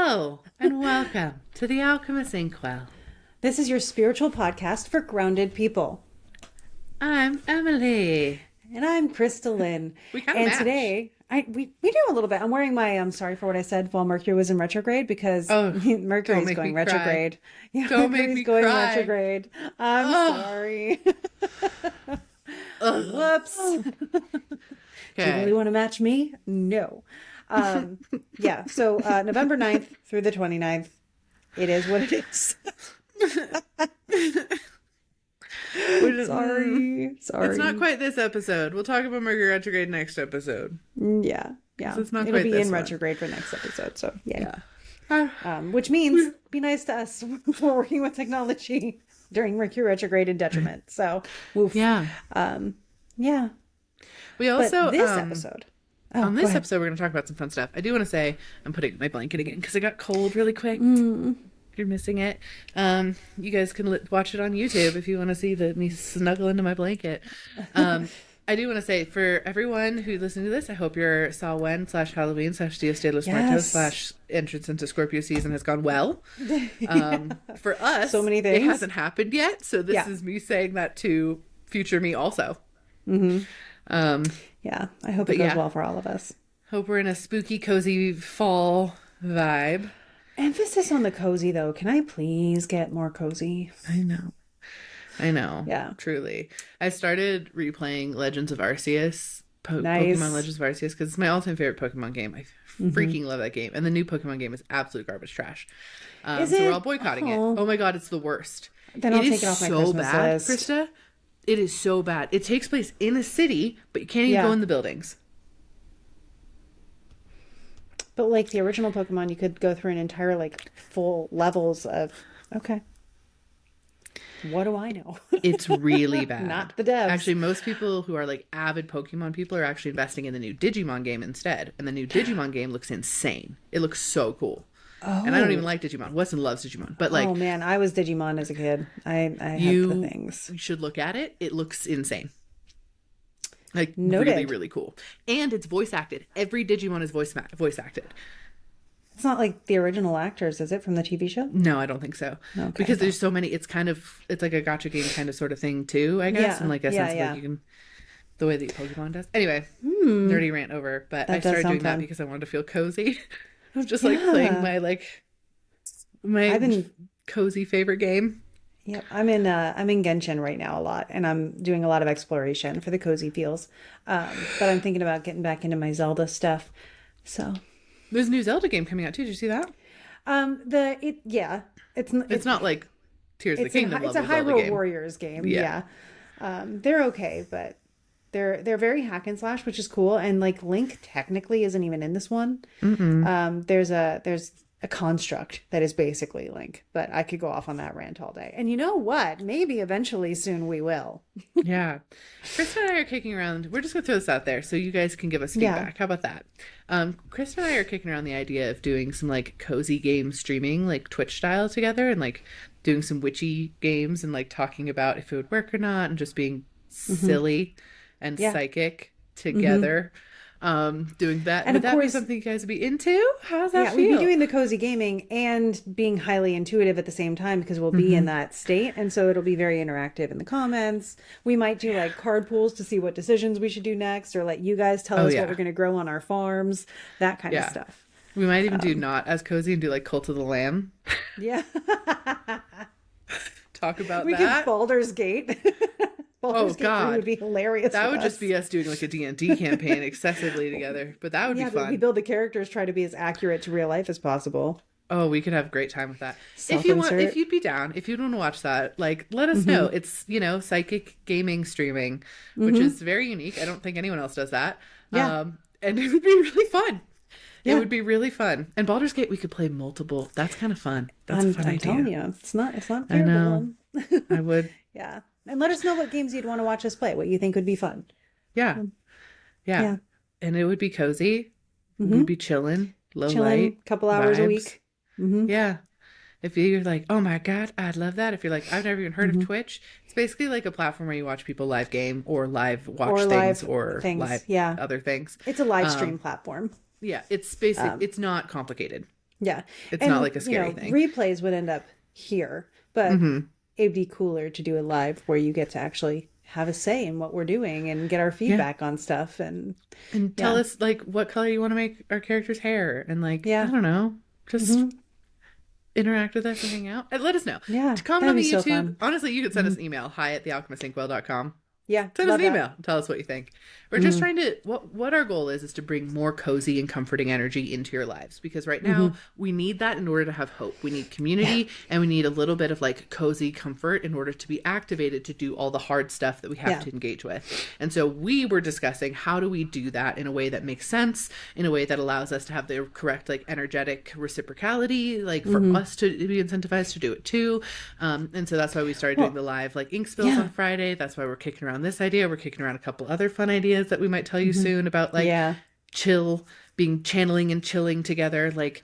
Hello, and welcome to the Alchemist Inkwell. This is your spiritual podcast for grounded people. I'm Emily. And I'm KristaLyn. We kind of match. Today, we do a little bit. I'm wearing my, sorry for what I said, while Mercury was in retrograde, because Mercury's going retrograde. Yeah, don't make me going cry. retrograde. I'm sorry. Whoops. Okay. Do you really want to match me? No. Yeah, so November 9th through the 29th, it is what it is. Sorry. It's not quite this episode. We'll talk about Mercury retrograde next episode. Yeah. So it's not It'll quite be this in one. retrograde for next episode, so yeah. Which Which means be nice to us. We're working with technology during Mercury retrograde and detriment. So, woof. Yeah. Yeah. We also But this episode. Oh, on go this ahead. episode, we're going to talk about some fun stuff. I do want to say I'm putting my blanket again because it got cold really quick. You're missing it. You guys can watch it on YouTube if you want to see me snuggle into my blanket. I do want to say, for everyone who listened to this, I hope your Samhain/Halloween/Dia de los Muertos / entrance into Scorpio season has gone well. For us, so many things. It hasn't happened yet, so this is me saying that to future me also. Yeah, I hope it goes well for all of us. Hope we're in a spooky, cozy fall vibe. Emphasis on the cozy, though. Can I please get more cozy? I know. Yeah. Truly. I started replaying Legends of Arceus. Nice. Pokemon Legends of Arceus, because it's my all-time favorite Pokemon game. I freaking love that game. And the new Pokemon game is absolute garbage trash. Is so it? we're all boycotting it. Oh my god, it's the worst. Then I'll take it off my so Christmas bad, list. Krista. It is so bad. It takes place in a city, but you can't even go in the buildings. But like the original Pokemon, you could go through an entire full levels of. Okay. What do I know? It's really bad. Not the devs. Actually, most people who are avid Pokemon people are actually investing in the new Digimon game instead. And the new Digimon game looks insane. It looks so cool. Oh. And I don't even like Digimon. Weston loves Digimon. But oh man, I was Digimon as a kid. I had the things. You should look at it. It looks insane. Noted. Really, really cool. And it's voice acted. Every Digimon is voice acted. It's not like the original actors, is it, from the TV show? No, I don't think so. Okay, because there's so many. It's like a gacha game kind of sort of thing too, I guess. And a sense of you can, the way that Pokemon does. Anyway, nerdy rant over. But I started doing that because I wanted to feel cozy. I was just playing my cozy favorite game. Yep, I'm in Genshin right now a lot, and I'm doing a lot of exploration for the cozy feels. But I'm thinking about getting back into my Zelda stuff. So there's a new Zelda game coming out too. Did you see that? It's not like Tears of the Kingdom. It's a Hyrule Warriors game. Yeah. They're okay, but they're very hack and slash, which is cool. And Link technically isn't even in this one. There's a construct that is basically Link, but I could go off on that rant all day. And you know what? Maybe eventually soon we will. Yeah. Krista and I are kicking around. We're just going to throw this out there so you guys can give us feedback. How about that? Krista and I are kicking around the idea of doing some cozy game streaming, Twitch style together, and doing some witchy games and talking about if it would work or not, and just being silly and psychic together. Doing that. And would that be something you guys would be into? How's that feel? We'd be doing the cozy gaming and being highly intuitive at the same time, because we'll be in that state, and so it'll be very interactive in the comments. We might do card pools to see what decisions we should do next, or let you guys tell us what we're going to grow on our farms, that kind of stuff. We might even do not as cozy and do Cult of the Lamb. Yeah. Talk about we that. Could Baldur's Gate. Baldur's Gate 3 would be hilarious. That would just be us doing a D&D campaign excessively together, but that would be fun. We build the characters, try to be as accurate to real life as possible. Oh, we could have a great time with that. If you'd be down, if you'd want to watch that, let us know. It's, psychic gaming streaming, which is very unique. I don't think anyone else does that. Yeah. And it would be really fun. Yeah. It would be really fun. And Baldur's Gate, we could play multiple. That's kind of fun. That's a fun idea. I'm telling you, it's not fair. I know. I would. Yeah. And let us know what games you'd want to watch us play, what you think would be fun. Yeah. Yeah. And it would be cozy. We'd be chilling, light. Couple hours a week. Yeah. If you're oh my God, I'd love that. If you're I've never even heard of Twitch. It's basically a platform where you watch people live game or live watch things or live other things. It's a live stream platform. Yeah. It's basically, it's not complicated. Yeah. It's And, not like a scary thing. Replays would end up here, but it'd be cooler to do it live where you get to actually have a say in what we're doing and get our feedback on stuff and tell us like what color you want to make our character's hair and like, I don't know, just interact with us and hang out and let us know. Yeah. To comment on the YouTube. So honestly, you could send us an email, hi@thealchemistinkwell.com. Yeah. Send us an email. Tell us what you think. We're just trying to, what our goal is to bring more cozy and comforting energy into your lives. Because right now we need that in order to have hope. We need community and we need a little bit of like cozy comfort in order to be activated to do all the hard stuff that we have to engage with. And so we were discussing how do we do that in a way that makes sense, in a way that allows us to have the correct like energetic reciprocality, like for us to be incentivized to do it too. And so that's why we started doing the live like ink spills on Friday. That's why we're kicking around this idea. We're kicking around a couple other fun ideas that we might tell you soon about like being channeling and chilling together. Like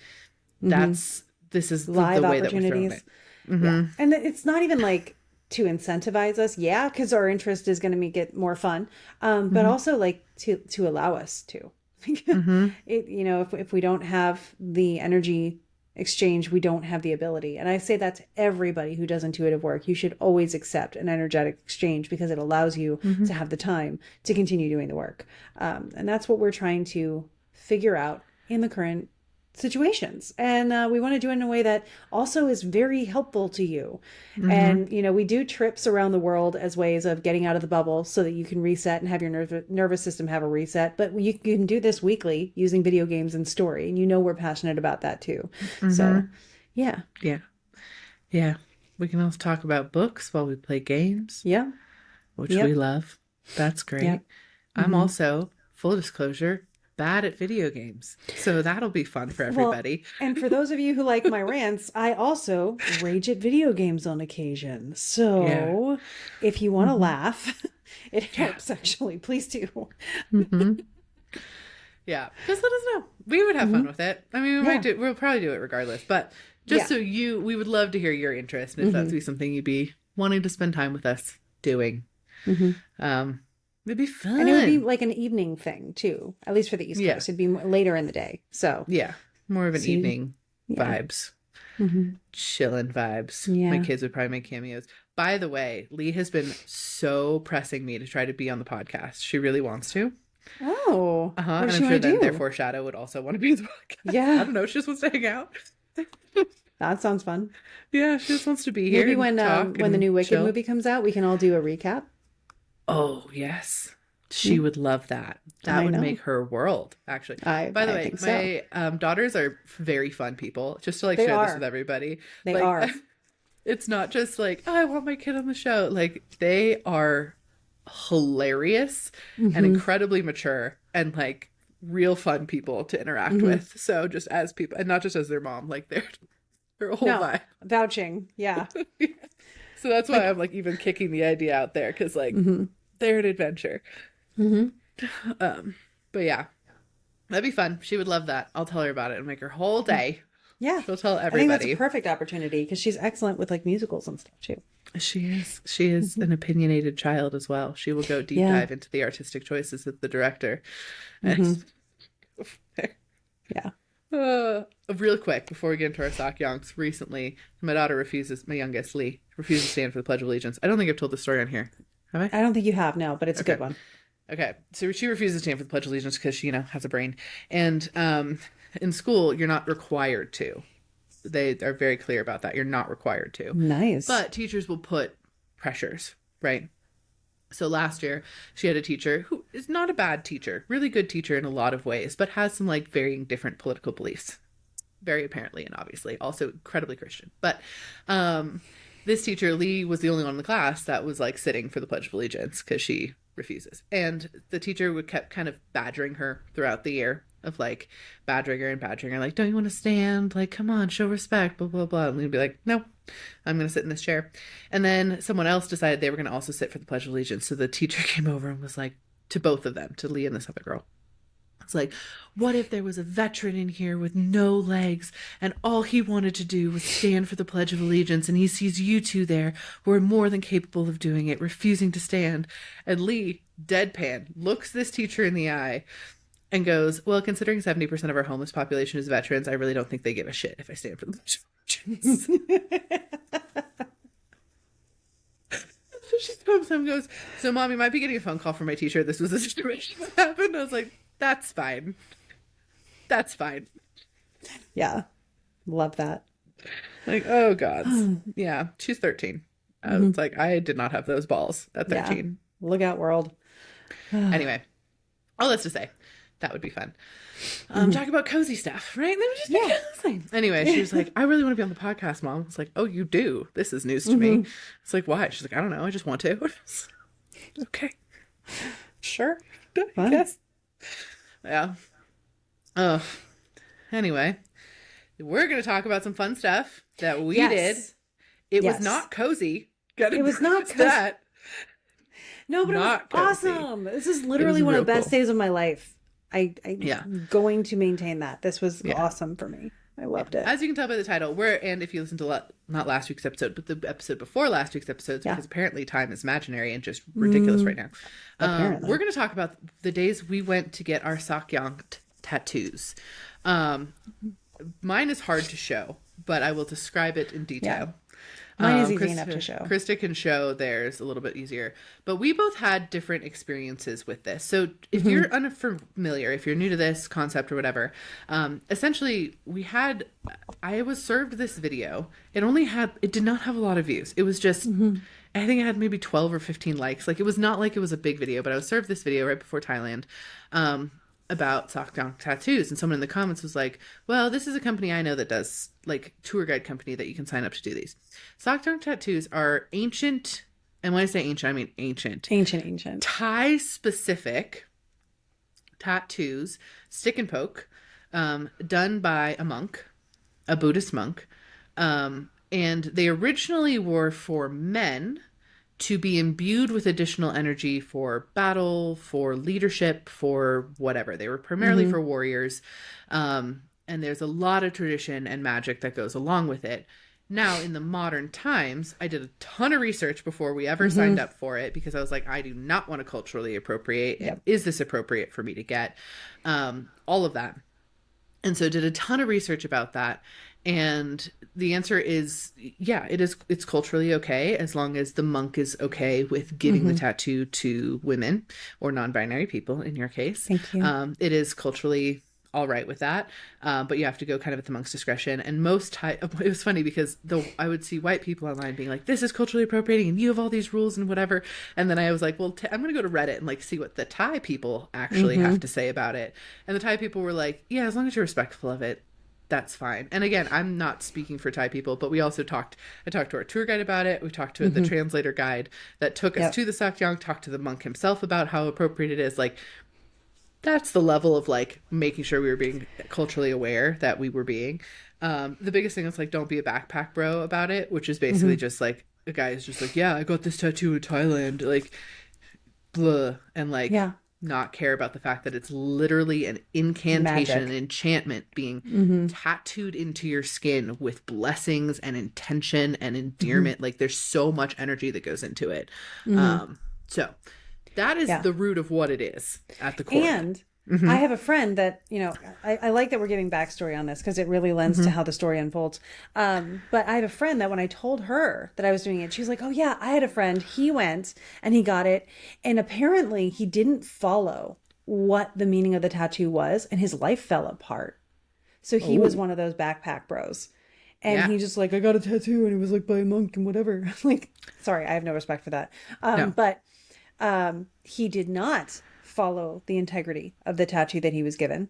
this is live the way that we're throwing it. Yeah. And it's not even like to incentivize us. Yeah. Cause our interest is going to make it more fun. But also like to allow us to, if we don't have the energy exchange, we don't have the ability. And I say that to everybody who does intuitive work. You should always accept an energetic exchange because it allows you to have the time to continue doing the work. And that's what we're trying to figure out in the current situations. And we want to do it in a way that also is very helpful to you. And, we do trips around the world as ways of getting out of the bubble so that you can reset and have your nervous system have a reset. But you can do this weekly using video games and story. And we're passionate about that too. So, yeah. Yeah. Yeah. We can also talk about books while we play games. Yeah. Which we love. That's great. Yep. I'm also, full disclosure, bad at video games. So that'll be fun for everybody. Well, and for those of you who like my rants, I also rage at video games on occasion. So if you want to laugh, it helps actually. Please do. Yeah. Just let us know. We would have fun with it. I mean, we'll probably do it regardless, but just so we would love to hear your interest and if that's be something you'd be wanting to spend time with us doing. It'd be fun. And it would be like an evening thing too, at least for the East Coast. It'd be later in the day. So more of an evening vibes. Chillin' vibes. My kids would probably make cameos. By the way, Lee has been so pressing me to try to be on the podcast. She really wants to. Oh. And I'm sure then therefore Shadow would also want to be on the podcast. Yeah. I don't know. She just wants to hang out. That sounds fun. Yeah, she just wants to be here. Maybe when the new Wicked movie comes out, we can all do a recap. Oh, yes. She would love that. That would make her world, actually. By the way, my daughters are very fun people. Just to share this with everybody. They are. It's not just like, oh, I want my kid on the show. Like, they are hilarious and incredibly mature and like real fun people to interact with. So just as people, and not just as their mom, like their whole vibe. Vouching. Yeah. So that's why I'm like even kicking the idea out there because like they're an adventure. But yeah, that'd be fun. She would love that. I'll tell her about it and make her whole day. Yeah, she'll tell everybody. I think that's a perfect opportunity because she's excellent with like musicals and stuff too. She is an opinionated child as well. She will go deep dive into the artistic choices of the director. Real quick before we get into our Sak Yants, recently my daughter my youngest Lee refuses to stand for the Pledge of Allegiance. I don't think I've told this story on here. Have I? I don't think you have, no, but it's a good one. Okay, so she refuses to stand for the Pledge of Allegiance because she has a brain, and in school you're not required to. They are very clear about that. You're not required to. Nice. But teachers will put pressures, right? So last year, she had a teacher who is not a bad teacher, really good teacher in a lot of ways, but has some like varying different political beliefs. Very apparently and obviously. Also incredibly Christian. But this teacher, Lee, was the only one in the class that was like sitting for the Pledge of Allegiance because she refuses. And the teacher kept kind of badgering her throughout the year of like badgering her like, don't you want to stand? Like, come on, show respect, blah, blah, blah. And we'd be like, no, I'm going to sit in this chair. And then someone else decided they were going to also sit for the Pledge of Allegiance. So the teacher came over and was like, to both of them, to Lee and this other girl. It's like, what if there was a veteran in here with no legs and all he wanted to do was stand for the Pledge of Allegiance and he sees you two there who are more than capable of doing it, refusing to stand. And Lee, deadpan, looks this teacher in the eye and goes, well, considering 70% of our homeless population is veterans, I really don't think they give a shit if I stand for the veterans. So she comes home and goes, so Mom, you might be getting a phone call from my teacher. This was the situation that happened. I was like, that's fine. That's fine. Yeah. Love that. Like, oh God. Yeah. She's 13. I was like, I did not have those balls at 13. Yeah. Look out, world. Anyway, all that's to say, that would be fun. Talk about cozy stuff, right? That would just be cozy. Anyway, she was like, I really want to be on the podcast, Mom. I was like, oh, you do? This is news to me. It's like, why? She's like, I don't know. I just want to. Okay. Sure. I guess. Yeah. Oh. Anyway, we're going to talk about some fun stuff that we did. It was not cozy. It was not cozy. That. No, but it was awesome. This is literally one of the best days of my life. I'm going to maintain that. This was awesome for me. I loved it. As you can tell by the title, and if you listen to not last week's episode, but the episode before last week's episode, because apparently time is imaginary and just ridiculous right now. We're going to talk about the days we went to get our Sak Yants tattoos. Mine is hard to show, but I will describe it in detail. Mine is easy enough to show. Krista can show theirs a little bit easier. But we both had different experiences with this. So if you're unfamiliar, if you're new to this concept or whatever, essentially I was served this video. It did not have a lot of views. It was just, I think it had maybe 12 or 15 likes. Like, it was not like it was a big video, but I was served this video right before Thailand. About Sak Yants tattoos, and someone in the comments was like, well, this is a company I know that does, like, tour guide company that you can sign up to do these. Sak Yants tattoos are ancient, and when I say ancient, I mean ancient Thai specific tattoos, stick and poke, done by a Buddhist monk, and they originally were for men to be imbued with additional energy for battle, for leadership, for whatever. They were primarily for warriors. And there's a lot of tradition and magic that goes along with it. Now, in the modern times, I did a ton of research before we ever signed up for it, because I was like, I do not want to culturally appropriate. Yep. Is this appropriate for me to get? All of that. And so did a ton of research about that. And the answer is, it's culturally okay, as long as the monk is okay with giving the tattoo to women or non-binary people, in your case. Thank you. It is culturally all right with that. But you have to go kind of at the monk's discretion. And it was funny because I would see white people online being like, this is culturally appropriating and you have all these rules and whatever. And then I was like, well, I'm going to go to Reddit and, like, see what the Thai people actually have to say about it. And the Thai people were like, yeah, as long as you're respectful of it, that's fine. And again, I'm not speaking for Thai people, but we also I talked to our tour guide about it. We talked to the translator guide that took us to the Sak Yants, talked to the monk himself about how appropriate it is. Like, that's the level of, like, making sure we were being culturally aware that we were being. The biggest thing is, like, don't be a backpack bro about it, which is basically just like, a guy is just like, yeah, I got this tattoo in Thailand, like, blah, and, like, not care about the fact that it's literally an incantation, an enchantment being tattooed into your skin with blessings and intention and endearment. Like, there's so much energy that goes into it. So that is the root of what it is at the core. And I have a friend that, I like that we're giving backstory on this, because it really lends to how the story unfolds. But I have a friend that when I told her that I was doing it, she was like, oh yeah, I had a friend. He went and he got it. And apparently he didn't follow what the meaning of the tattoo was, and his life fell apart. So he was one of those backpack bros. And he just, like, I got a tattoo and it was, like, by a monk and whatever. Like, sorry, I have no respect for that. No. But he did not follow the integrity of the tattoo that he was given.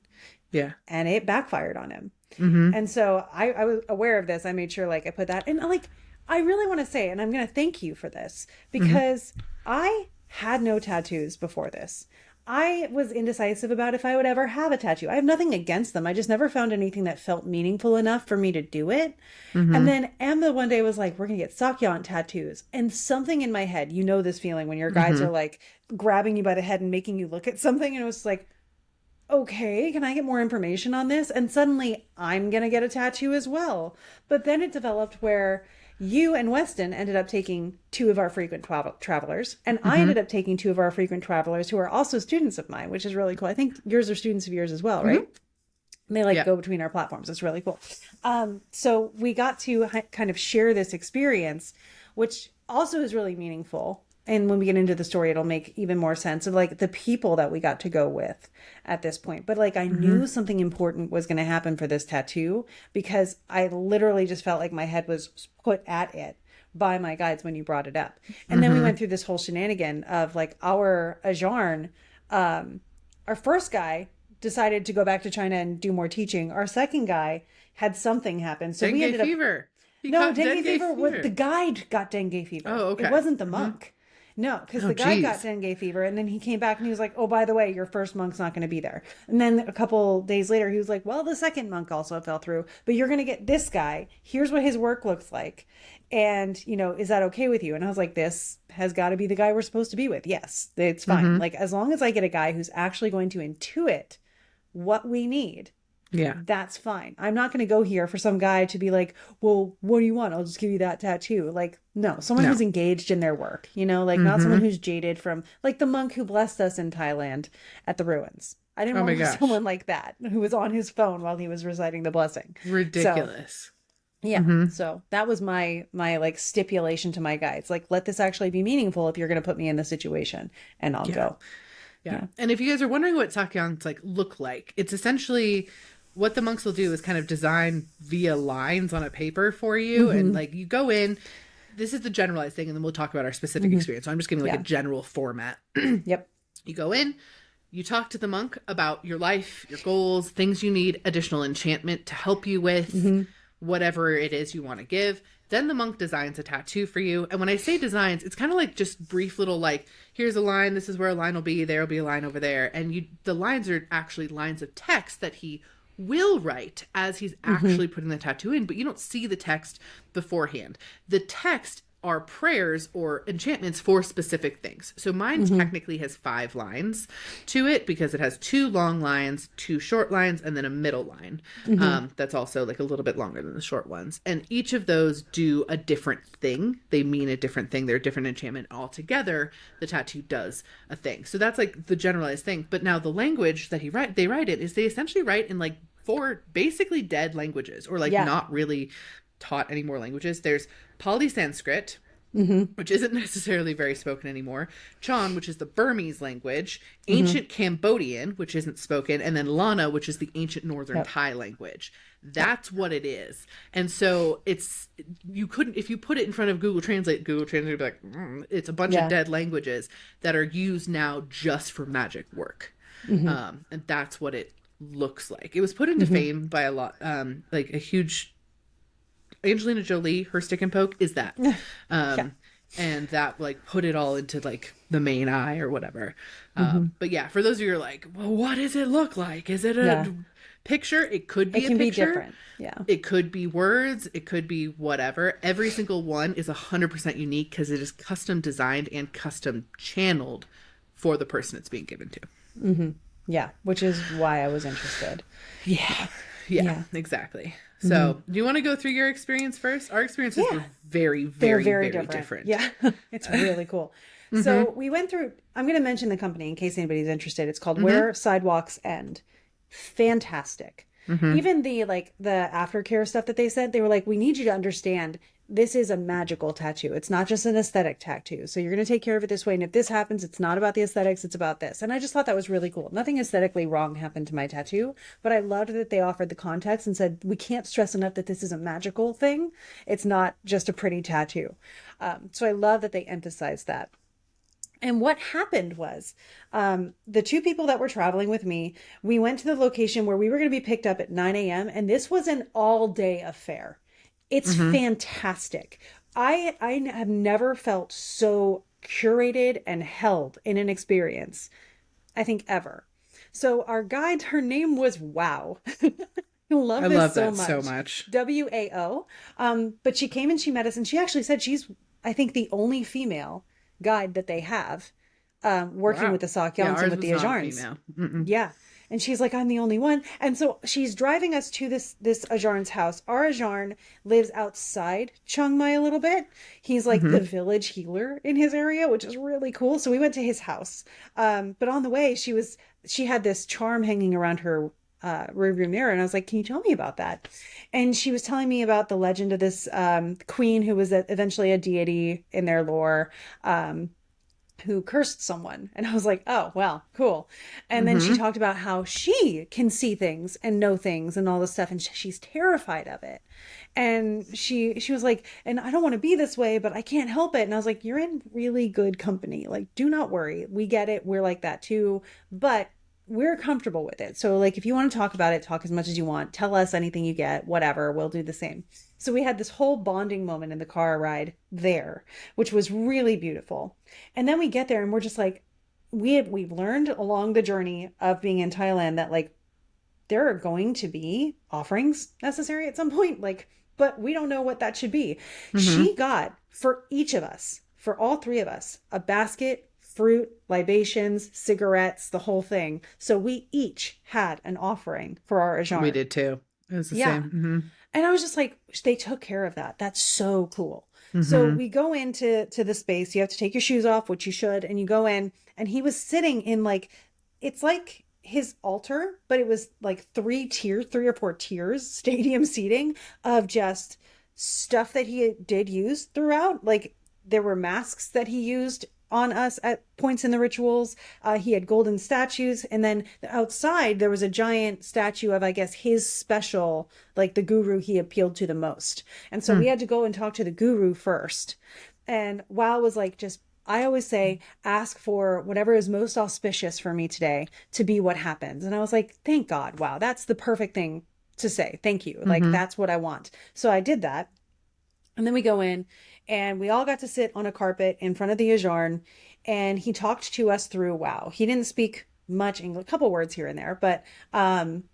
Yeah. And it backfired on him. And so I was aware of this. I made sure, like, I put that. And, like, I really want to say, and I'm going to thank you for this, because I had no tattoos before this. I was indecisive about if I would ever have a tattoo. I have nothing against them. I just never found anything that felt meaningful enough for me to do it. And then Emma one day was like, we're going to get Sak Yants tattoos. And something in my head, this feeling when your guides are, like, grabbing you by the head and making you look at something. And it was like, okay, can I get more information on this? And suddenly I'm going to get a tattoo as well. But then it developed where You and Weston ended up taking 2 of our frequent travelers, and I ended up taking 2 of our frequent travelers who are also students of mine, which is really cool. I think yours are students of yours as well, right? And they go between our platforms. It's really cool. So we got to kind of share this experience, which also is really meaningful. And when we get into the story, it'll make even more sense of like the people that we got to go with at this point. But like I knew something important was going to happen for this tattoo because I literally just felt like my head was put at it by my guides when you brought it up. And then we went through this whole shenanigan of like our Ajarn, our first guy decided to go back to China and do more teaching. Our second guy had something happen. So we ended up... fever. Dengue fever. The guide got dengue fever. Oh, okay. It wasn't the monk. No, because the guy got dengue fever, and then he came back and he was like, oh, by the way, your first monk's not going to be there. And then a couple days later, he was like, well, the second monk also fell through, but you're going to get this guy. Here's what his work looks like. And, you know, is that okay with you? And I was like, this has got to be the guy we're supposed to be with. Yes, it's fine. Like, as long as I get a guy who's actually going to intuit what we need. Yeah, that's fine. I'm not going to go here for some guy to be like, well, what do you want? I'll just give you that tattoo. Like, no, someone who's engaged in their work, you know, like not someone who's jaded from like the monk who blessed us in Thailand at the ruins. I didn't want someone like that who was on his phone while he was reciting the blessing. Ridiculous. So, yeah. So that was my like stipulation to my guides. Like, let this actually be meaningful if you're going to put me in this situation, and I'll go. Yeah. And if you guys are wondering what Sak Yants like look like, it's essentially what the monks will do is kind of design via lines on a paper for you. And like you go in, this is the generalized thing, and then we'll talk about our specific experience. So I'm just giving like a general format. Yep. You go in, you talk to the monk about your life, your goals, things you need additional enchantment to help you with, whatever it is you want to give. Then the monk designs a tattoo for you. And when I say designs, it's kind of like just brief little like, here's a line, this is where a line will be, there'll be a line over there. And the lines are actually lines of text that he will write as he's actually putting the tattoo in, but you don't see the text beforehand. The text are prayers or enchantments for specific things. So mine technically has 5 lines to it because it has 2 long lines, 2 short lines, and then a middle line. That's also like a little bit longer than the short ones. And each of those do a different thing. They mean a different thing. They're a different enchantment altogether. The tattoo does a thing. So that's like the generalized thing. But now the language that they write it is they essentially write in like 4 basically dead languages, or like not really taught any more languages. There's Pali Sanskrit, which isn't necessarily very spoken anymore, Chan, which is the Burmese language, ancient Cambodian, which isn't spoken, and then Lana, which is the ancient northern Thai language. That's what it is. And so if you put it in front of Google Translate would be like, it's a bunch of dead languages that are used now just for magic work. And that's what it looks like. It was put into fame by a lot, like a huge Angelina Jolie, her stick and poke is that. And that like put it all into like the main eye or whatever. But yeah, for those of you who are like, well, what does it look like? Is it a picture? It could be a picture. It can be different. Yeah. It could be words. It could be whatever. Every single one is 100% unique because it is custom designed and custom channeled for the person it's being given to. Yeah, which is why I was interested. Yeah, exactly. So, do you want to go through your experience first? Our experiences were very, very different. Yeah, it's really cool. So we went through, I'm going to mention the company in case anybody's interested. It's called Where Sidewalks End. Fantastic. Even the aftercare stuff that they said, they were like, we need you to understand this is a magical tattoo. It's not just an aesthetic tattoo. So you're going to take care of it this way. And if this happens, it's not about the aesthetics, it's about this. And I just thought that was really cool. Nothing aesthetically wrong happened to my tattoo, but I loved that they offered the context and said, we can't stress enough that this is a magical thing. It's not just a pretty tattoo. So I love that they emphasized that. And what happened was the 2 people that were traveling with me, we went to the location where we were going to be picked up at 9 a.m. And this was an all-day affair. It's fantastic. I have never felt so curated and held in an experience, I think, ever. So our guide, her name was Wow. I love that so much. WAO. But she came and she met us, and she actually said she's, I think, the only female guide that they have working with the Sak Yants and with the Ajarns. Yeah. And she's like, I'm the only one. And so she's driving us to this Ajarn's house. Our Ajarn lives outside Chiang Mai a little bit. He's like the village healer in his area, which is really cool. So we went to his house. But on the way, she had this charm hanging around her rearview mirror, and I was like, can you tell me about that? And she was telling me about the legend of this queen who was eventually a deity in their lore, who cursed someone. And I was like, oh, well, cool. And then she talked about how she can see things and know things and all this stuff, and she's terrified of it. And she was like, and I don't want to be this way, but I can't help it. And I was like, you're in really good company. Like, do not worry. We get it. We're like that too. But we're comfortable with it. So like, if you want to talk about it, talk as much as you want. Tell us anything you get, whatever. We'll do the same. So we had this whole bonding moment in the car ride there, which was really beautiful. And then we get there and we're just like, we've learned along the journey of being in Thailand that like there are going to be offerings necessary at some point, like, but we don't know what that should be. She got for each of us, for all three of us, a basket, fruit, libations, cigarettes, the whole thing. So we each had an offering for our Ajarn. We did too. It was the same. And I was just like, they took care of that. That's so cool. So we go into the space. You have to take your shoes off, which you should. And you go in, and he was sitting in like, it's like his altar, but it was like 3 or 4 tiers, stadium seating of just stuff that he did use throughout. Like there were masks that he used on us at points in the rituals. He had golden statues, and then outside there was a giant statue of, I guess, his special, like the guru he appealed to the most. And so we had to go and talk to the guru first. And Wow was like, just, I always say, ask for whatever is most auspicious for me today to be what happens. And I was like, thank God, Wow, that's the perfect thing to say. Thank you. Like, that's what I want. So I did that. And then we go in, and we all got to sit on a carpet in front of the Ajarn, and he talked to us through Wow. He didn't speak much English, a couple words here and there, but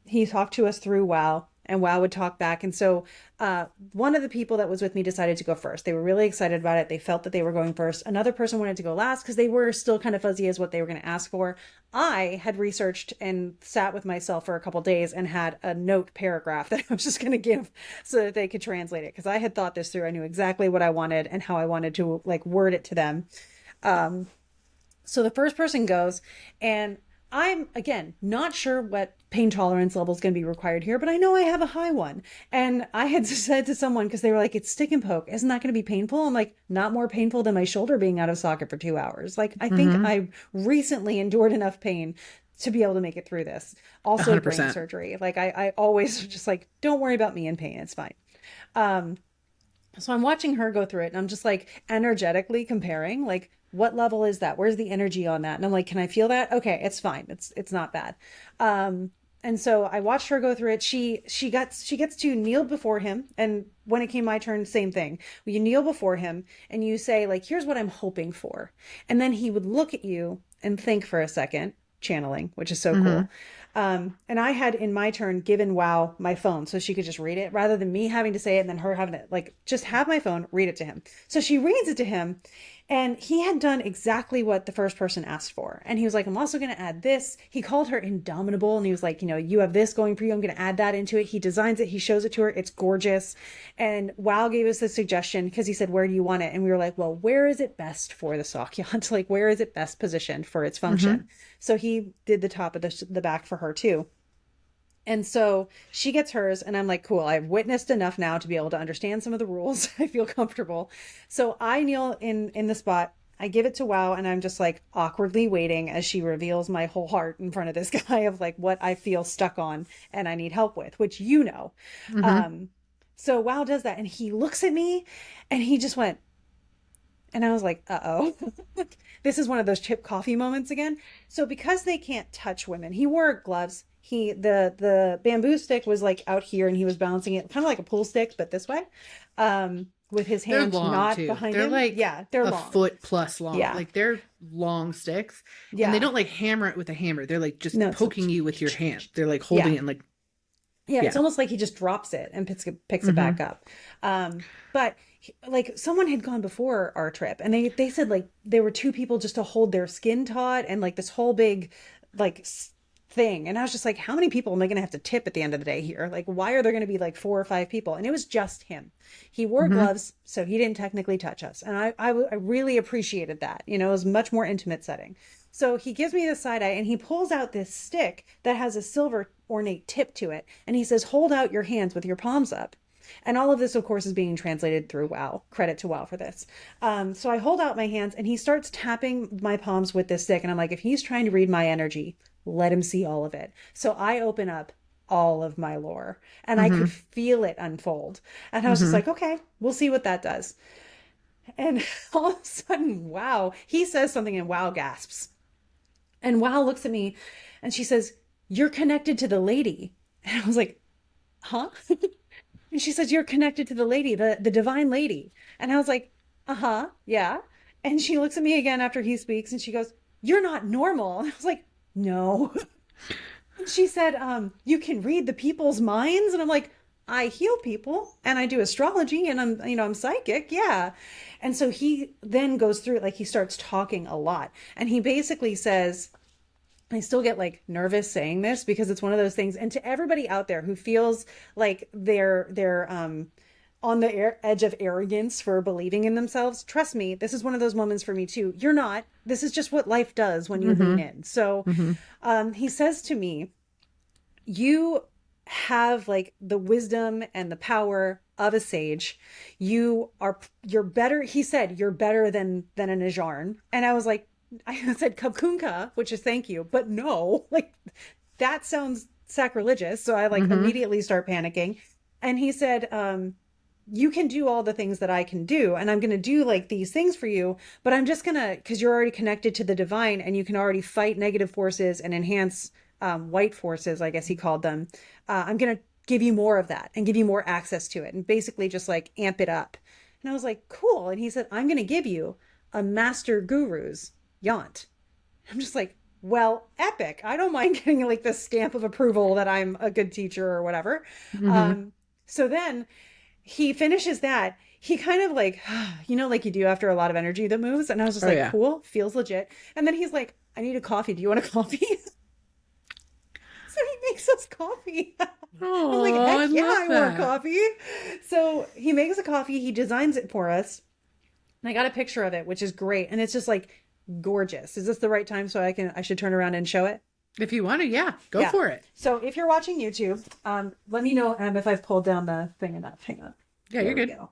he talked to us through Wow, and Wow would talk back. And so one of the people that was with me decided to go first. They were really excited about it. They felt that they were going first. Another person wanted to go last because they were still kind of fuzzy as what they were going to ask for. I had researched and sat with myself for a couple days and had a note paragraph that I was just going to give so that they could translate it, because I had thought this through. I knew exactly what I wanted and how I wanted to like word it to them. So the first person goes, and I'm, again, not sure what pain tolerance level is going to be required here, but I know I have a high one. And I had said to someone, because they were like, it's stick and poke. Isn't that going to be painful? I'm like, not more painful than my shoulder being out of socket for 2 hours. Like, I think I recently endured enough pain to be able to make it through this. Also 100%. Brain surgery. Like, I always just like, don't worry about me in pain. It's fine. So I'm watching her go through it, and I'm just like energetically comparing, like, what level is that? Where's the energy on that? And I'm like, can I feel that? Okay, it's fine. It's not bad. And so I watched her go through it. She gets to kneel before him. And when it came my turn, same thing. You kneel before him and you say, like, here's what I'm hoping for. And then he would look at you and think for a second, channeling, which is so cool. And I had, in my turn, given Wow my phone so she could just read it, rather than me having to say it and then her having to, like, just have my phone, read it to him. So she reads it to him, and he had done exactly what the first person asked for. And he was like, I'm also going to add this. He called her indomitable, and he was like, you know, you have this going for you. I'm going to add that into it. He designs it. He shows it to her. It's gorgeous. And Wow gave us the suggestion, because he said, where do you want it? And we were like, well, where is it best for the Sak Yants? Like, where is it best positioned for its function? So he did the top of the back for her too. And so she gets hers, and I'm like, cool, I've witnessed enough now to be able to understand some of the rules. I feel comfortable. So I kneel in the spot. I give it to Wow, and I'm just like awkwardly waiting as she reveals my whole heart in front of this guy of like what I feel stuck on and I need help with, which you know. So Wow does that, and he looks at me, and he just went, and I was like, uh-oh. This is one of those chip coffee moments again. So because they can't touch women, he wore gloves. The bamboo stick was like out here, and he was balancing it kind of like a pool stick, but this way, with his hand not too. Behind they're him. Like they're a long. foot plus long. Yeah. Like they're long sticks. Yeah. And they don't like hammer it with a hammer. They're like just poking you with your hand. They're like holding it and like. Yeah, it's almost like he just drops it and picks it back up. But like someone had gone before our trip, and they said like there were 2 people just to hold their skin taut, and like this whole big like thing. And I was just like, how many people am I going to have to tip at the end of the day here? Like, why are there going to be like 4 or 5 people? And it was just him. He wore gloves, so he didn't technically touch us. And I really appreciated that. You know, it was a much more intimate setting. So he gives me the side eye and he pulls out this stick that has a silver ornate tip to it. And he says, hold out your hands with your palms up. And all of this, of course, is being translated through WoW. Credit to WoW for this. So I hold out my hands and he starts tapping my palms with this stick. And I'm like, if he's trying to read my energy, let him see all of it. So I open up all of my lore and I could feel it unfold. And I was just like, okay, we'll see what that does. And all of a sudden, wow, he says something and WoW gasps. And WoW looks at me and she says, you're connected to the lady. And I was like, huh? And she says, you're connected to the lady, the divine lady. And I was like, uh-huh, yeah. And she looks at me again after he speaks and she goes, you're not normal. And I was like, no. And she said, you can read the people's minds. And I'm like, I heal people and I do astrology and I'm psychic. Yeah. And so he then goes through it, like he starts talking a lot. And he basically says, I still get like nervous saying this because it's one of those things. And to everybody out there who feels like they're on the edge of arrogance for believing in themselves, trust me, this is one of those moments for me too. You're not. This is just what life does when you lean in. So he says to me, you have like the wisdom and the power of a sage. You're better. He said, you're better than a Najarn. And I was like, I said Kabkunka, which is thank you, but no, like that sounds sacrilegious. So I like immediately start panicking. And he said, you can do all the things that I can do. And I'm going to do like these things for you, but I'm just going to, because you're already connected to the divine and you can already fight negative forces and enhance white forces, I guess he called them. I'm going to give you more of that and give you more access to it and basically just like amp it up. And I was like, cool. And he said, I'm going to give you a master guru's Yant. I'm just like, well, epic. I don't mind getting like the stamp of approval that I'm a good teacher or whatever. So then he finishes that. He kind of like, you know, like you do after a lot of energy that moves. And I was just cool, feels legit. And then he's like, I need a coffee. Do you want a coffee? So he makes us coffee. Oh, I'm like, heck yeah, I that. want coffee. So he makes a coffee. He designs it for us. And I got a picture of it, which is great. And it's just like, gorgeous. Is this the right time so I should turn around and show it? If you want to, go for it. So if you're watching YouTube, let me know if I've pulled down the thing enough. Hang on. Yeah, you're good. Go.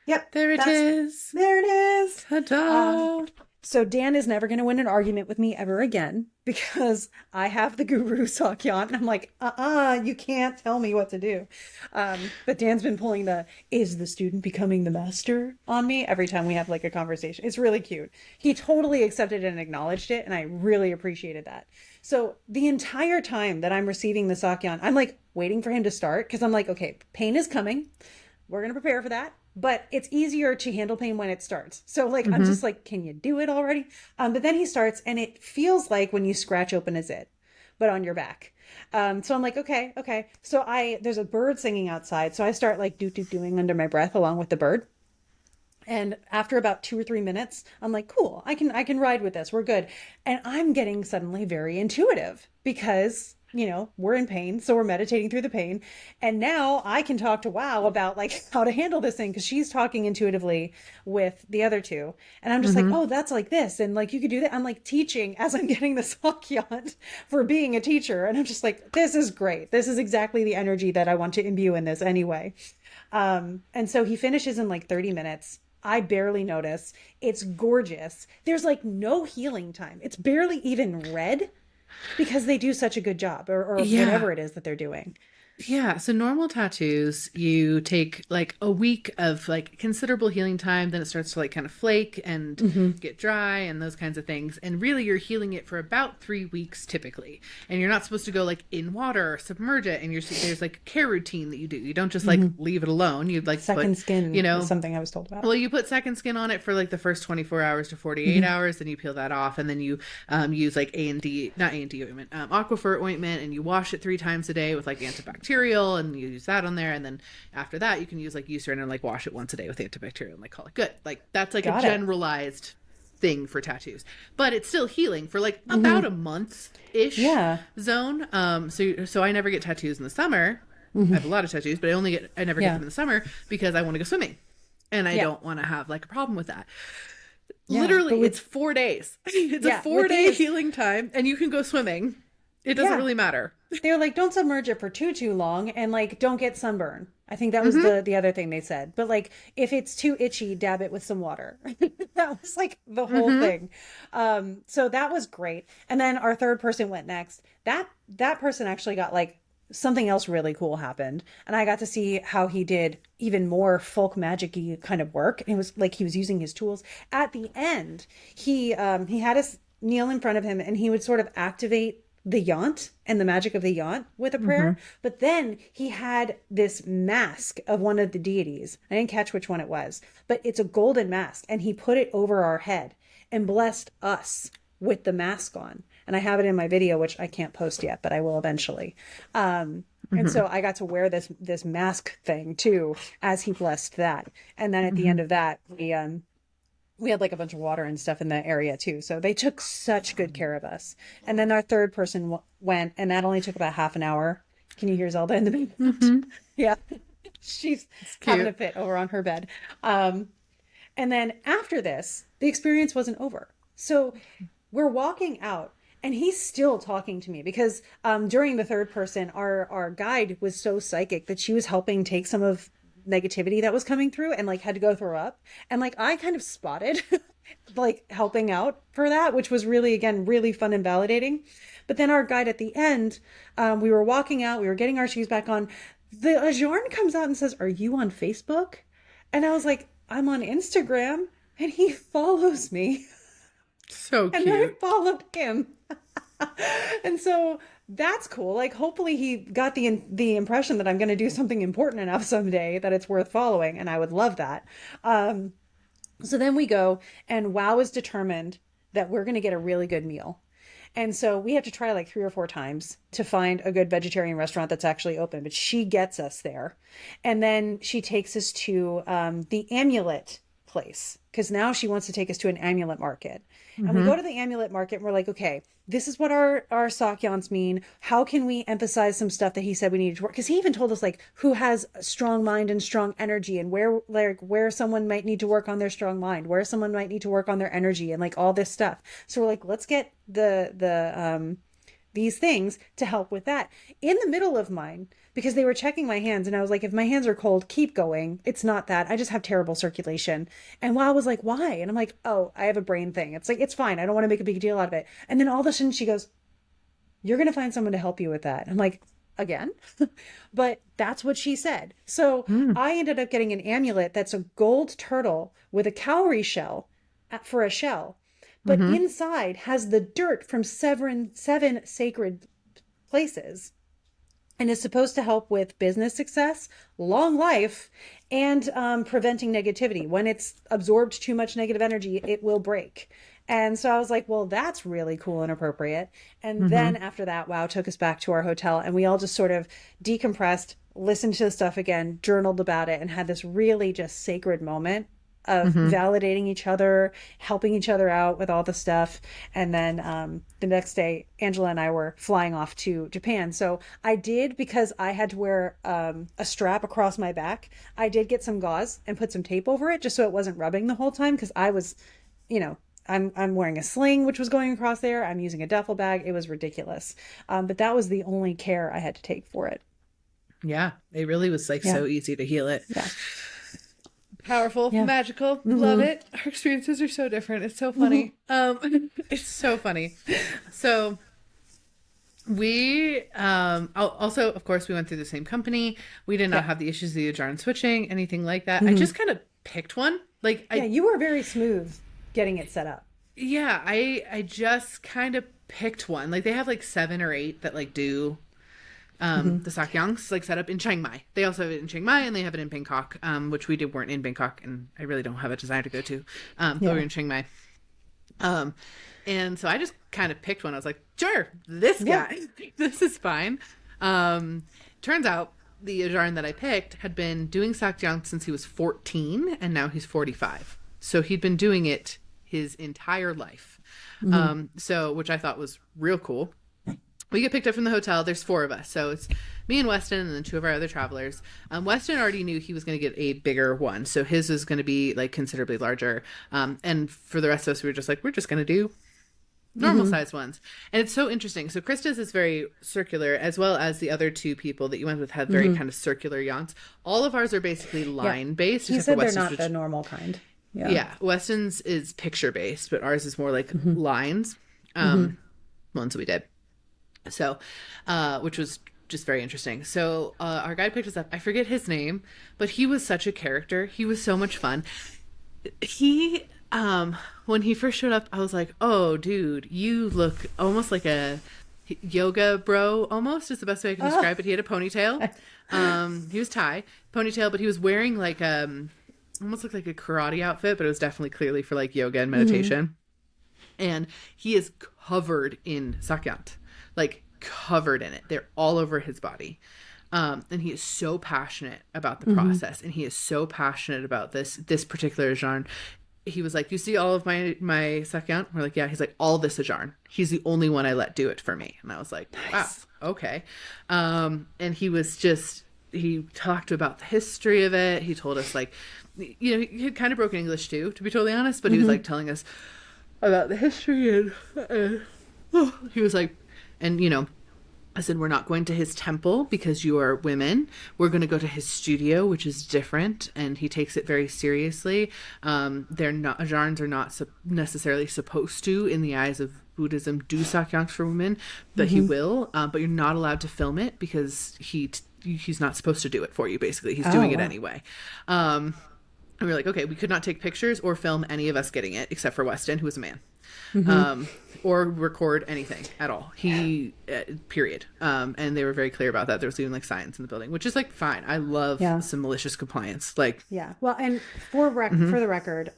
Yep. There it is. There it is. Ta-da. So Dan is never going to win an argument with me ever again because I have the guru Sak Yants. And I'm like, you can't tell me what to do. But Dan's been pulling is the student becoming the master on me every time we have like a conversation. It's really cute. He totally accepted and acknowledged it. And I really appreciated that. So the entire time that I'm receiving the Sak Yants, I'm like waiting for him to start because I'm like, okay, pain is coming. We're going to prepare for that. But it's easier to handle pain when it starts. So like, I'm just like, can you do it already? But then he starts and it feels like when you scratch open a zit, but on your back. So I'm like, okay. So there's a bird singing outside. So I start like doing under my breath along with the bird. And after about 2 or 3 minutes, I'm like, cool, I can ride with this. We're good. And I'm getting suddenly very intuitive because, you know, we're in pain. So we're meditating through the pain. And now I can talk to WoW about like how to handle this thing because she's talking intuitively with the other two. And I'm just like, oh, that's like this. And like, you could do that. I'm like teaching as I'm getting the Sak Yants for being a teacher. And I'm just like, this is great. This is exactly the energy that I want to imbue in this anyway. And so he finishes in like 30 minutes. I barely notice. It's gorgeous. There's like no healing time. It's barely even red because they do such a good job or whatever it is that they're doing. Yeah. So normal tattoos, you take like a week of like considerable healing time. Then it starts to like kind of flake and get dry and those kinds of things. And really you're healing it for about 3 weeks typically. And you're not supposed to go like in water or submerge it. And there's like a care routine that you do. You don't just like leave it alone. You'd like second skin, you know, is something I was told about. Well, you put second skin on it for like the first 24 hours to 48 hours. Then you peel that off. And then you use like Aquaphor ointment and you wash it 3 times a day with like antibacterial. And you use that on there, and then after that you can use like Eucerin and like wash it once a day with antibacterial and like call it good. Like that's like a generalized thing for tattoos, but it's still healing for like about a month-ish zone. So I never get tattoos in the summer. I have a lot of tattoos, but I never get them in the summer because I want to go swimming and I don't want to have like a problem with that. Literally, it's 4 days. It's a 4-day healing time and you can go swimming. It doesn't really matter. They're like, don't submerge it for too long and like don't get sunburn. I think that was the other thing they said. But like if it's too itchy, dab it with some water. That was like the whole thing. So that was great. And then our third person went next. That person actually got like something else really cool happened. And I got to see how he did even more folk magic-y kind of work. And it was like he was using his tools. At the end, he had us kneel in front of him and he would sort of activate the yant and the magic of the yant with a prayer. But then he had this mask of one of the deities. I didn't catch which one it was, but it's a golden mask. And he put it over our head and blessed us with the mask on. And I have it in my video, which I can't post yet, but I will eventually. And so I got to wear this mask thing too, as he blessed that. And then at the end of that, we had like a bunch of water and stuff in the area too. So they took such good care of us. And then our third person went, and that only took about half an hour. Can you hear Zelda in the background? Yeah. She's having a fit over on her bed. And then after this, the experience wasn't over. So we're walking out and he's still talking to me because during the third person, our guide was so psychic that she was helping take some of negativity that was coming through and like had to go throw up. And like I kind of spotted like helping out for that, which was really, again, really fun and validating. But then our guide at the end, we were walking out, we were getting our shoes back on. The Ajarn comes out and says, "Are you on Facebook?" And I was like, "I'm on Instagram." And he follows me. So cute. And I followed him. And so that's cool. Like, hopefully he got the impression that I'm going to do something important enough someday that it's worth following. And I would love that. So then we go, and Wow is determined that we're going to get a really good meal. And so we have to try like 3 or 4 times to find a good vegetarian restaurant that's actually open. But she gets us there. And then she takes us to the amulet place, because now she wants to take us to an amulet market. And we go to the amulet market and we're like, okay, this is what our Sak Yants mean. How can we emphasize some stuff that he said we needed to work? Because he even told us like who has a strong mind and strong energy, and where someone might need to work on their strong mind, where someone might need to work on their energy, and like all this stuff. So we're like, let's get these things to help with that. In the middle of mine, because they were checking my hands, and I was like, if my hands are cold, keep going. It's not that. I just have terrible circulation. And Wow was like, why? And I'm like, oh, I have a brain thing. It's like, it's fine. I don't want to make a big deal out of it. And then all of a sudden she goes, you're going to find someone to help you with that. I'm like, again? But that's what she said. So I ended up getting an amulet that's a gold turtle with a cowrie shell for a shell. But inside has the dirt from seven sacred places, and is supposed to help with business success, long life, and preventing negativity. When it's absorbed too much negative energy, it will break. And so I was like, well, that's really cool and appropriate. And then after that, Wow took us back to our hotel, and we all just sort of decompressed, listened to the stuff again, journaled about it, and had this really just sacred moment of validating each other, helping each other out with all the stuff. And then the next day, Angela and I were flying off to Japan. So I did, because I had to wear a strap across my back, I did get some gauze and put some tape over it just so it wasn't rubbing the whole time, because I was, I'm wearing a sling, which was going across there. I'm using a duffel bag. It was ridiculous. But that was the only care I had to take for it. Yeah, it really was like so easy to heal it. Yeah. Powerful, magical, love it. Our experiences are so different. It's so funny. It's so funny. So we also, of course, we went through the same company. We did not have the issues of the Ajarn switching, anything like that. I just kind of picked one. Like, you were very smooth getting it set up. Yeah, I just kind of picked one. Like, they have like 7 or 8 that like do the Sak Yants like set up in Chiang Mai. They also have it in Chiang Mai, and they have it in Bangkok, which we weren't in Bangkok, and I really don't have a desire to go to. But we're in Chiang Mai. And so I just kind of picked one. I was like, sure, this guy, this is fine. Turns out the Ajarn that I picked had been doing Sak Yants since he was 14, and now he's 45. So he'd been doing it his entire life. Mm-hmm. So, which I thought was real cool. We get picked up from the hotel. There's 4 of us. So it's me and Weston and then 2 of our other travelers. Weston already knew he was going to get a bigger one. So his was going to be like considerably larger. And for the rest of us, we were just like, we're just going to do normal size ones. And it's so interesting. So Krista's is very circular, as well as the other 2 people that you went with have very kind of circular yants. All of ours are basically line based. He said they're not the normal kind. Yeah. Weston's is picture based, but ours is more like lines. Ones that we did. So, which was just very interesting. So, our guide picked us up. I forget his name, but he was such a character. He was so much fun. He, when he first showed up, I was like, oh, dude, you look almost like a yoga bro, almost is the best way I can describe it. He had a ponytail. He was Thai, ponytail, but he was wearing like, almost looked like a karate outfit, but it was definitely clearly for like yoga and meditation. And he is covered in Sak Yants. Like covered in it. They're all over his body. And he is so passionate about the process, and he is so passionate about this particular genre. He was like, you see all of my Sak Yants? We're like, yeah. He's like, all this Ajarn. He's the only one I let do it for me. And I was like, nice. Wow, okay. And he talked about the history of it. He told us like, you know, he had kind of broken English too, to be totally honest, but he was like telling us about the history, and he was like, and you know, I said, we're not going to his temple because you are women. We're going to go to his studio, which is different. And he takes it very seriously. Ajarns are not necessarily supposed to, in the eyes of Buddhism, do Sak Yants for women, but he will. But you're not allowed to film it because he's not supposed to do it for you, basically. He's doing it anyway. And we were like, okay, we could not take pictures or film any of us getting it, except for Weston, who was a man. Or record anything at all. Period. And they were very clear about that. There was even like signs in the building, which is like fine. I love some malicious compliance. Like, yeah. Well, and for the record,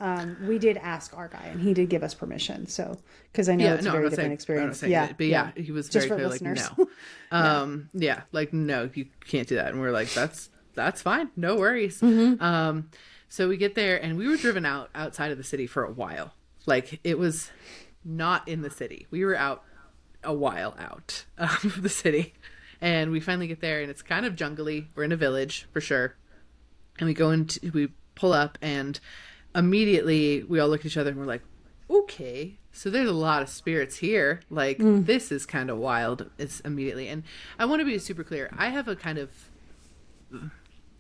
we did ask our guy, and he did give us permission. So, because I know it's a very different experience. But he was very clear, like, no. Like, no, you can't do that. And we're like, that's fine. No worries. So we get there, and we were driven outside of the city for a while. Like, it was not in the city. We were out a while out of the city, and we finally get there, and it's kind of jungly. We're in a village for sure, and we pull up, and immediately we all look at each other and we're like, okay, so there's a lot of spirits here. Like, this is kind of wild. It's immediately. And I want to be super clear. I have a kind of,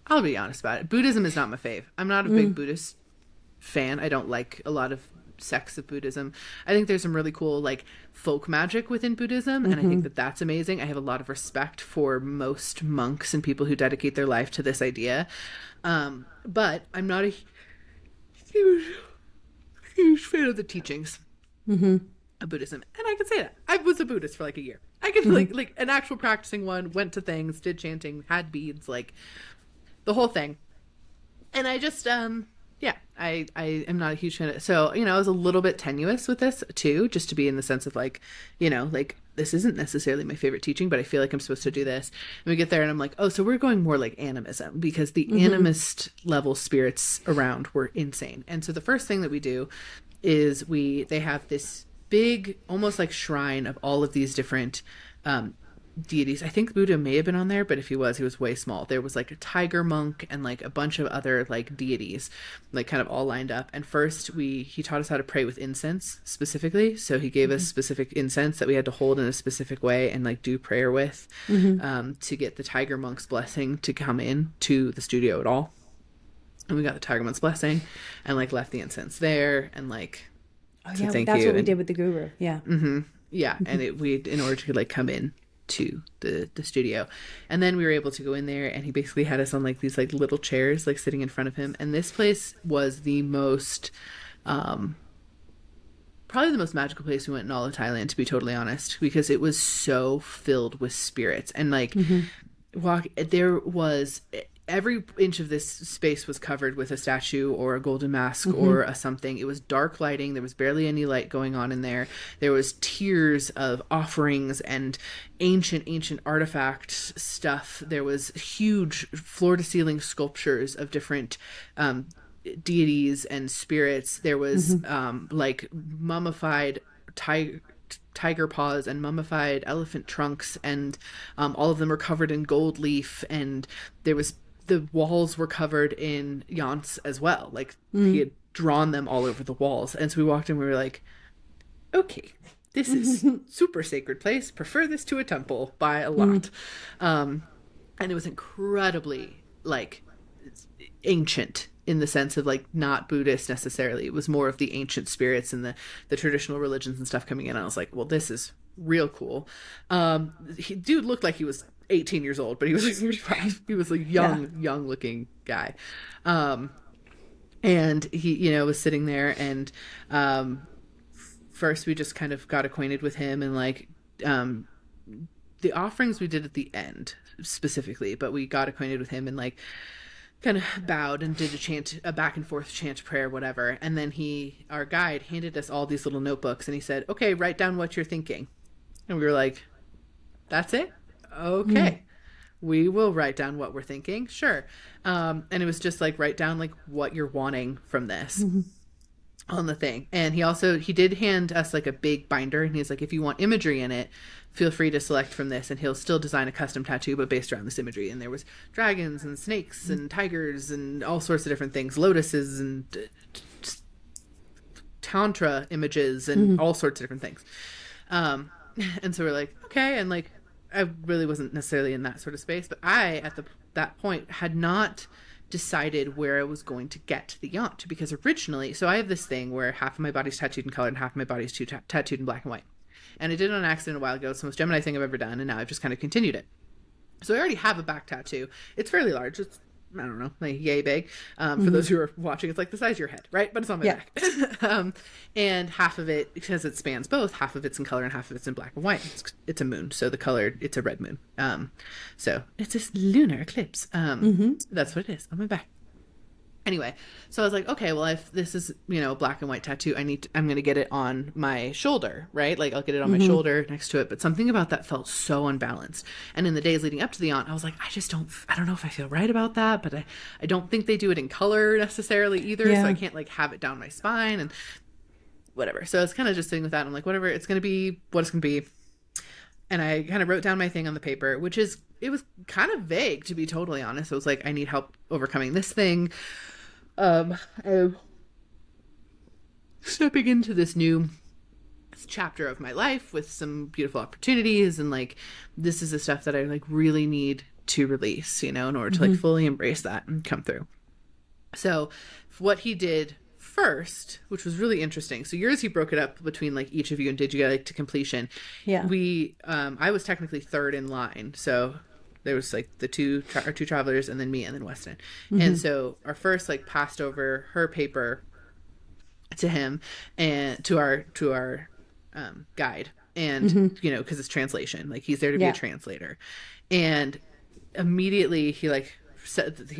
I'll be honest about it, Buddhism is not my fave. I'm not a big Buddhist fan. I don't like a lot of sects of Buddhism. I think there's some really cool like folk magic within Buddhism, and I think that that's amazing. I have a lot of respect for most monks and people who dedicate their life to this idea, but I'm not a huge fan of the teachings of Buddhism. And I can say that I was a Buddhist for like a year. I could like an actual practicing one, went to things, did chanting, had beads, like the whole thing. And I just I am not a huge fan of it. So, you know, I was a little bit tenuous with this too, just to be in the sense of like, you know, like this isn't necessarily my favorite teaching, but I feel like I'm supposed to do this. And we get there and I'm like, oh, so we're going more like animism, because the animist level spirits around were insane. And so the first thing that we do is they have this big, almost like shrine of all of these different deities. I think Buddha may have been on there, but if he was way small. There was like a tiger monk and like a bunch of other like deities, like kind of all lined up. And first he taught us how to pray with incense specifically. So he gave us specific incense that we had to hold in a specific way and like do prayer with, to get the tiger monk's blessing to come in to the studio at all. And we got the tiger monk's blessing and like left the incense there and like, that's what we did with the guru. Yeah. And in order to like come in to the studio, and then we were able to go in there, and he basically had us on like these like little chairs like sitting in front of him. And this place was the most probably the most magical place we went in all of Thailand, to be totally honest, because it was so filled with spirits. And like there was every inch of this space was covered with a statue or a golden mask or a something. It was dark lighting. There was barely any light going on in there. There was tiers of offerings and ancient artifact stuff. There was huge floor to ceiling sculptures of different deities and spirits. There was like mummified tiger paws and mummified elephant trunks, and all of them were covered in gold leaf, and the walls were covered in Yants as well. Like he had drawn them all over the walls. And so we walked in, we were like, okay, this is super sacred place. Prefer this to a temple by a lot. And it was incredibly like ancient in the sense of like not Buddhist necessarily. It was more of the ancient spirits and the traditional religions and stuff coming in. And I was like, well, this is real cool. Dude looked like he was 18 years old, but he was like 35. He was a young looking guy. And he, you know, was sitting there, and first we just kind of got acquainted with him, and like the offerings we did at the end specifically, but we got acquainted with him and like kind of bowed and did a back and forth chant, prayer, whatever. And then our guide handed us all these little notebooks, and he said, okay, write down what you're thinking. And we were like, that's it? Okay. We will write down what we're thinking. Sure. And it was just like, write down like what you're wanting from this on the thing. And he did hand us like a big binder, and he's like, if you want imagery in it, feel free to select from this, and he'll still design a custom tattoo, but based around this imagery. And there was dragons and snakes and tigers and all sorts of different things, lotuses and tantra images and all sorts of different things. And so we're like, okay. And like, I really wasn't necessarily in that sort of space, but I, at that point, had not decided where I was going to get the yant, because originally, so I have this thing where half of my body's tattooed in color and half of my body's tattooed in black and white. And I did it on accident a while ago. It's the most Gemini thing I've ever done, and now I've just kind of continued it. So I already have a back tattoo. It's fairly large. It's, I don't know, like yay big. For those who are watching, it's like the size of your head, right? But it's on my back. And half of it, because it spans both, half of it's in color and half of it's in black and white. It's a moon, so the color, it's a red moon. So it's this lunar eclipse. That's what it is on my back. Anyway, so I was like, okay, well, if this is, you know, a black and white tattoo, I'm going to get it on my shoulder, right? Like I'll get it on my shoulder next to it. But something about that felt so unbalanced. And in the days leading up to the yant, I was like, I don't know if I feel right about that, but I don't think they do it in color necessarily either. So I can't like have it down my spine and whatever. So I was kind of just sitting with that. And I'm like, whatever, it's going to be what it's going to be. And I kind of wrote down my thing on the paper, it was kind of vague, to be totally honest. I was like, I need help overcoming this thing. I'm stepping into this new chapter of my life with some beautiful opportunities, and like this is the stuff that I like really need to release, you know, in order to like fully embrace that and come through. So what he did first, which was really interesting, so yours, he broke it up between like each of you and did you get like to completion. I was technically third in line, so there was like the two travelers and then me and then Weston. And so our first like passed over her paper to him and to our guide, and you know, because it's translation, like he's there to be a translator. And immediately he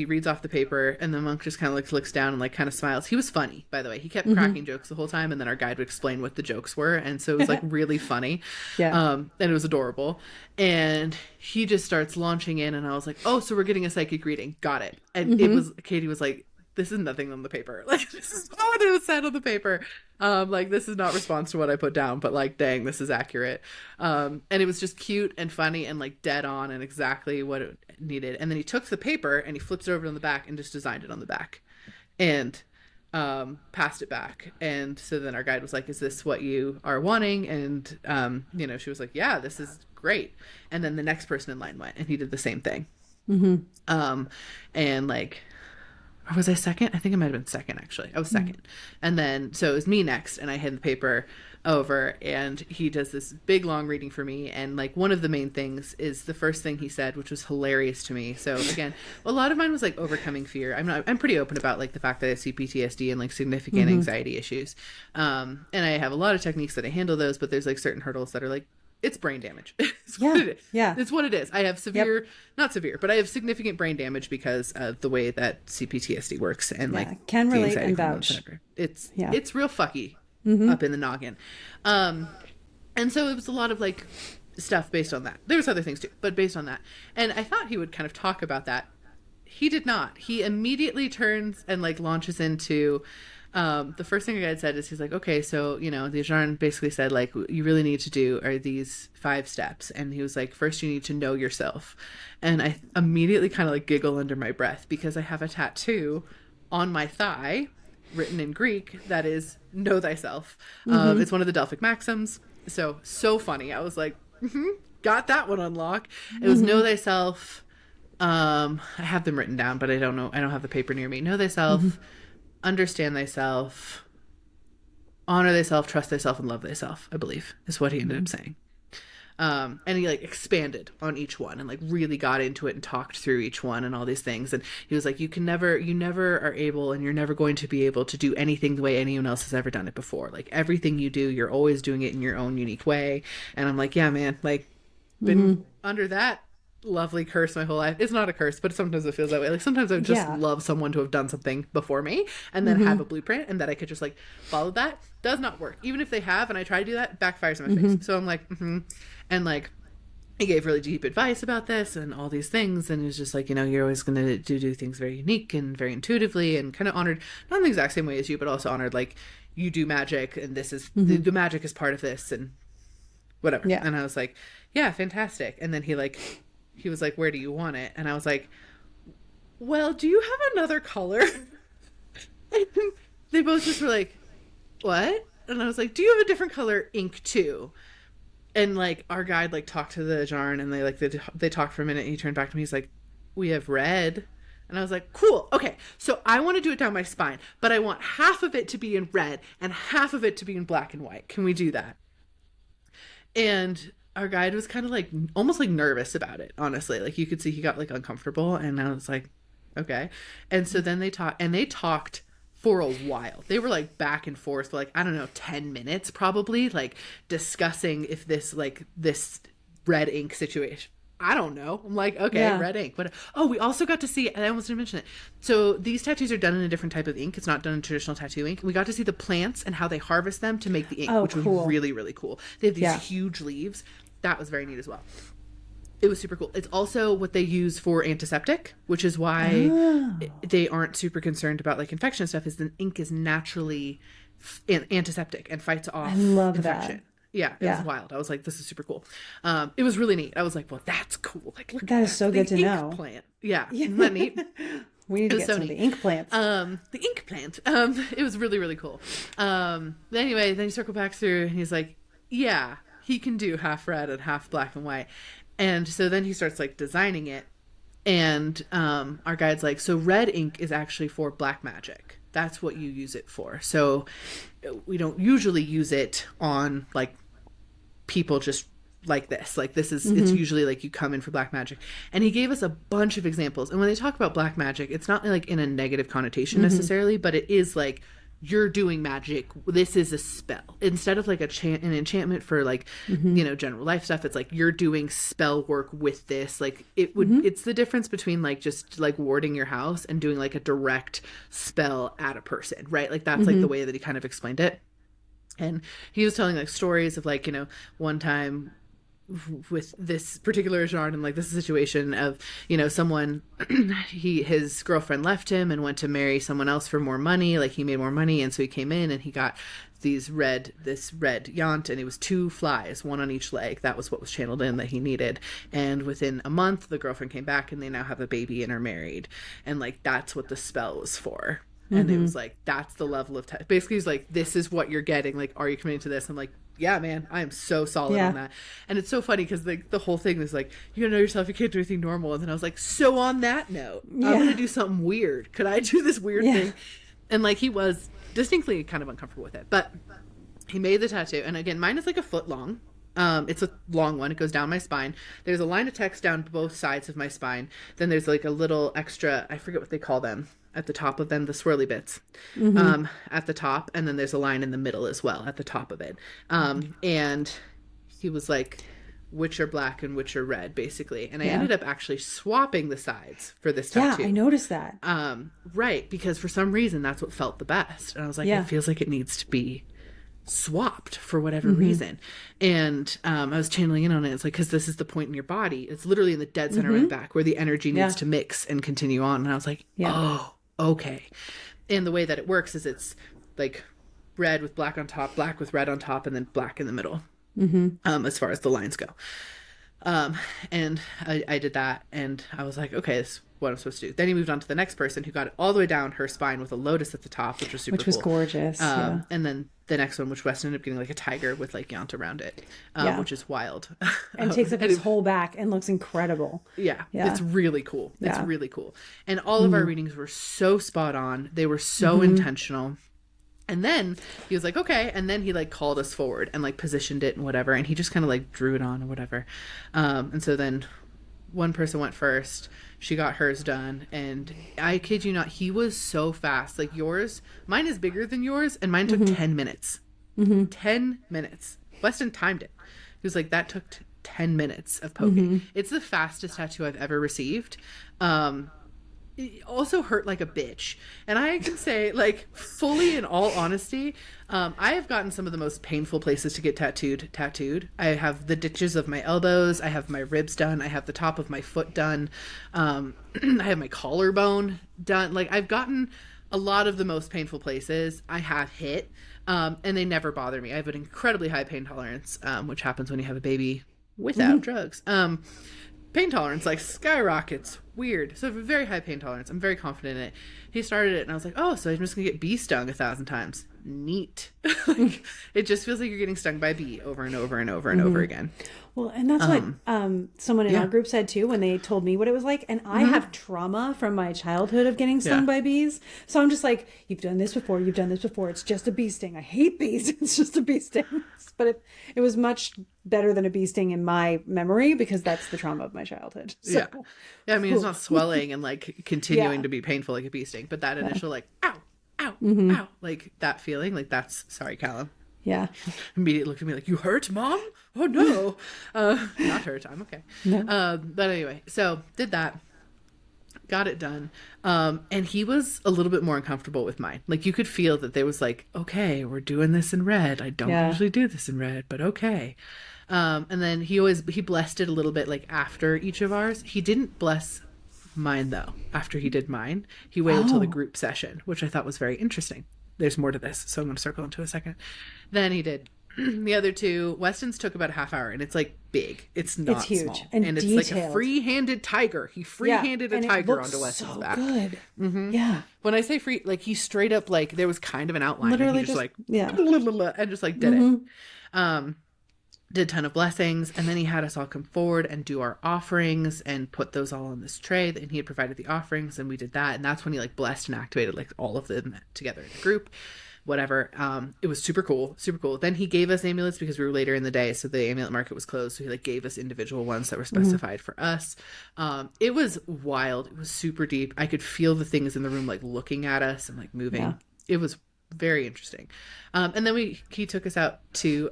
reads off the paper, and the monk just kind of looks down and like kind of smiles. He was funny, by the way. He kept cracking jokes the whole time, and then our guide would explain what the jokes were, and so it was like really funny. And it was adorable. And he just starts launching in, and I was like, oh, so we're getting a psychic reading. Got it. And Katie was like, this is nothing on the paper. Like, this is not what it was said on the paper. Like, this is not response to what I put down, but like, dang, this is accurate. And it was just cute and funny and like dead on and exactly what it needed. And then he took the paper and he flips it over on the back and just designed it on the back and passed it back. And so then our guide was like, is this what you are wanting? And you know, she was like, yeah, this is great. And then the next person in line went, and he did the same thing. And like, or was I second? I think I might have been second, actually. I was second. And then, so it was me next, and I hand the paper over, and he does this big, long reading for me. And, like, one of the main things is the first thing he said, which was hilarious to me. So, again, a lot of mine was, like, overcoming fear. I'm pretty open about, like, the fact that I see PTSD and, like, significant anxiety issues. And I have a lot of techniques that I handle those, but there's, like, certain hurdles that are, like, it's brain damage. It's what it is. It's what it is. I have not severe, but I have significant brain damage because of the way that CPTSD works, and like can relate and vouch. It's real fucky up in the noggin. And so it was a lot of like stuff based on that. There was other things too, but based on that. And I thought he would kind of talk about that He did not. He immediately turns and like launches into the first thing a guide said is he's like, okay, so, you know, the Ajahn basically said, like, you really need to do are these 5 steps. And he was like, first you need to know yourself. And I immediately kind of like giggle under my breath because I have a tattoo on my thigh written in Greek that is know thyself. It's one of the Delphic maxims. So funny. I was like, got that one unlocked. It was know thyself. I have them written down, but I don't know. I don't have the paper near me. Know thyself. Understand thyself, honor thyself, trust thyself, and love thyself, I believe, is what he ended up saying. And he like expanded on each one and like really got into it and talked through each one and all these things. And he was like, you never are able, and you're never going to be able to do anything the way anyone else has ever done it before. Like everything you do, you're always doing it in your own unique way. And I'm like, yeah, man, like been under that lovely curse my whole life. It's not a curse, but sometimes it feels that way. Like sometimes I just love someone to have done something before me and then have a blueprint and that I could just like follow. That does not work. Even if they have and I try to do that, it backfires in my face. So I'm like, and like he gave really deep advice about this and all these things, and he was just like, you know, you're always going to do things very unique and very intuitively, and kind of honored not in the exact same way as you, but also honored like you do magic and this is the magic is part of this and whatever. And I was like, yeah, fantastic. And then he was like, where do you want it? And I was like, well, do you have another color? And they both just were like, what? And I was like, do you have a different color ink too? And like our guide like talked to the Ajahn and they talked for a minute and he turned back to me. He's like, we have red. And I was like, cool. Okay. So I want to do it down my spine, but I want half of it to be in red and half of it to be in black and white. Can we do that? And our guide was kind of like almost like nervous about it, honestly. Like you could see he got like uncomfortable, and I was like, okay. And so then they talked for a while. They were like back and forth for like, I don't know, 10 minutes probably, like discussing if this red ink situation. I don't know. I'm like, okay, red ink. But we also got to see, and I almost didn't mention it. So these tattoos are done in a different type of ink. It's not done in traditional tattoo ink. We got to see the plants and how they harvest them to make the ink, which was really, really cool. They have these huge leaves. That was very neat as well. It was super cool. It's also what they use for antiseptic, which is why they aren't super concerned about like infection and stuff, is the ink is naturally antiseptic and fights off infection. That. Yeah, it was wild. I was like, this is super cool. It was really neat. I was like, well, that's cool. Like, look, that is so good to know. Plant. Yeah, isn't that neat? We need to get some of the ink plants. The ink plant. It was really, really cool. Anyway, then you circle back through and he's like, yeah, he can do half red and half black and white. And so then he starts like designing it. And our guide's like, so red ink is actually for black magic. That's what you use it for. So we don't usually use it on like people just like this. Like this is, it's usually like you come in for black magic. And he gave us a bunch of examples. And when they talk about black magic, it's not like in a negative connotation necessarily, but it is like, you're doing magic. This is a spell. Instead of like an enchantment for like, you know, general life stuff, it's like you're doing spell work with this. Like it's the difference between like just like warding your house and doing like a direct spell at a person, right? Like that's like the way that he kind of explained it. And he was telling like stories of like, you know, one time with this particular genre and like this situation of, you know, someone his girlfriend left him and went to marry someone else for more money. Like he made more money, and so he came in and he got this red yant, and it was 2 flies, 1 on each leg. That was what was channeled in that he needed. And within a month the girlfriend came back and they now have a baby and are married, and like that's what the spell was for. And it was like, that's the level of basically he's like, this is what you're getting. Like, are you committing to this? I'm like, yeah, man, I am so solid on that. And it's so funny because the whole thing is like, you gotta know yourself, you can't do anything normal. And then I was like, so on that note, I'm gonna do something weird. Could I do this weird thing? And like he was distinctly kind of uncomfortable with it, but he made the tattoo. And again, mine is like 1 foot long. It's a long one. It goes down my spine. There's a line of text down both sides of my spine. Then there's like a little extra, I forget what they call them, at the top of them, the swirly bits at the top. And then there's a line in the middle as well at the top of it. And he was like, which are black and which are red, basically. And I ended up actually swapping the sides for this tattoo. Yeah, I noticed that. Right, because for some reason that's what felt the best. And I was like, it feels like it needs to be swapped for whatever reason. And I was channeling in on it. It's like, because this is the point in your body. It's literally in the dead center of the back where the energy needs to mix and continue on. And I was like, oh, okay. And the way that it works is it's like red with black on top, black with red on top, and then black in the middle, as far as the lines go. And I did that, and I was like, okay, this is what I'm supposed to do. Then he moved on to the next person who got it all the way down her spine with a lotus at the top, which was super cool. Which was gorgeous. And then the next one, which West ended up getting like a tiger with like Yant around it, which is wild. And takes up his whole back and looks incredible. Yeah. It's really cool. It's really cool. And all of our readings were so spot on. They were so intentional. And then he was like, okay. And then he like called us forward and like positioned it and whatever. And he just kind of like drew it on or whatever. And so then one person went first. She got hers done. And I kid you not, he was so fast. Like mine is bigger than yours. And mine took 10 minutes. 10 minutes. Weston timed it. He was like, that took 10 minutes of poking. It's the fastest tattoo I've ever received. It also hurt like a bitch. And I can say, like, fully in all honesty, I have gotten some of the most painful places to get tattooed. I have the ditches of my elbows. I have my ribs done. I have the top of my foot done. I have my collarbone done. Like, I've gotten a lot of the most painful places I have hit, and they never bother me. I have an incredibly high pain tolerance, which happens when you have a baby without drugs. Pain tolerance like skyrockets. Weird. So I have a very high pain tolerance. I'm very confident in it. He started it and I was like, oh, so I'm just gonna get bee stung 1,000 times. Neat. Like, it just feels like you're getting stung by a bee over and over and over and over again. Well, and that's what someone in our group said too when they told me what it was like. And I have trauma from my childhood of getting stung by bees. So I'm just like, you've done this before. You've done this before. It's just a bee sting. I hate bees. It's just a bee sting. But it was much better than a bee sting in my memory because that's the trauma of my childhood. So, yeah. I mean, it's not swelling and like continuing to be painful like a bee sting, but that initial like, ow, ow, ow, like that feeling, like that's, sorry, Callum. Yeah. Immediately looked at me like, you hurt, Mom? Oh no. Not hurt. I'm okay. No. But anyway, so did that. Got it done. And he was a little bit more uncomfortable with mine. Like you could feel that there was like, okay, we're doing this in red. I don't usually do this in red, but okay. And then he blessed it a little bit like after each of ours. He didn't bless mine though. After he did mine, he waited until the group session, which I thought was very interesting. There's more to this, so I'm going to circle into a second. Then he did the other two. Weston's took about a half hour, and it's like big. It's not huge small. and it's detailed. Like a free-handed tiger. He free-handed a tiger onto Weston's so back. Good. Yeah. When I say free, like he straight up like there was kind of an outline. Literally and he just like and just like did it. Did a ton of blessings, and then he had us all come forward and do our offerings and put those all on this tray, and he had provided the offerings, and we did that, and that's when he like blessed and activated like all of them together in a group, whatever. It was super cool. Then he gave us amulets because we were later in the day, so the amulet market was closed, so he like gave us individual ones that were specified for us. It was wild. It was super deep. I could feel the things in the room like looking at us and like moving. It was very interesting. And then he took us out to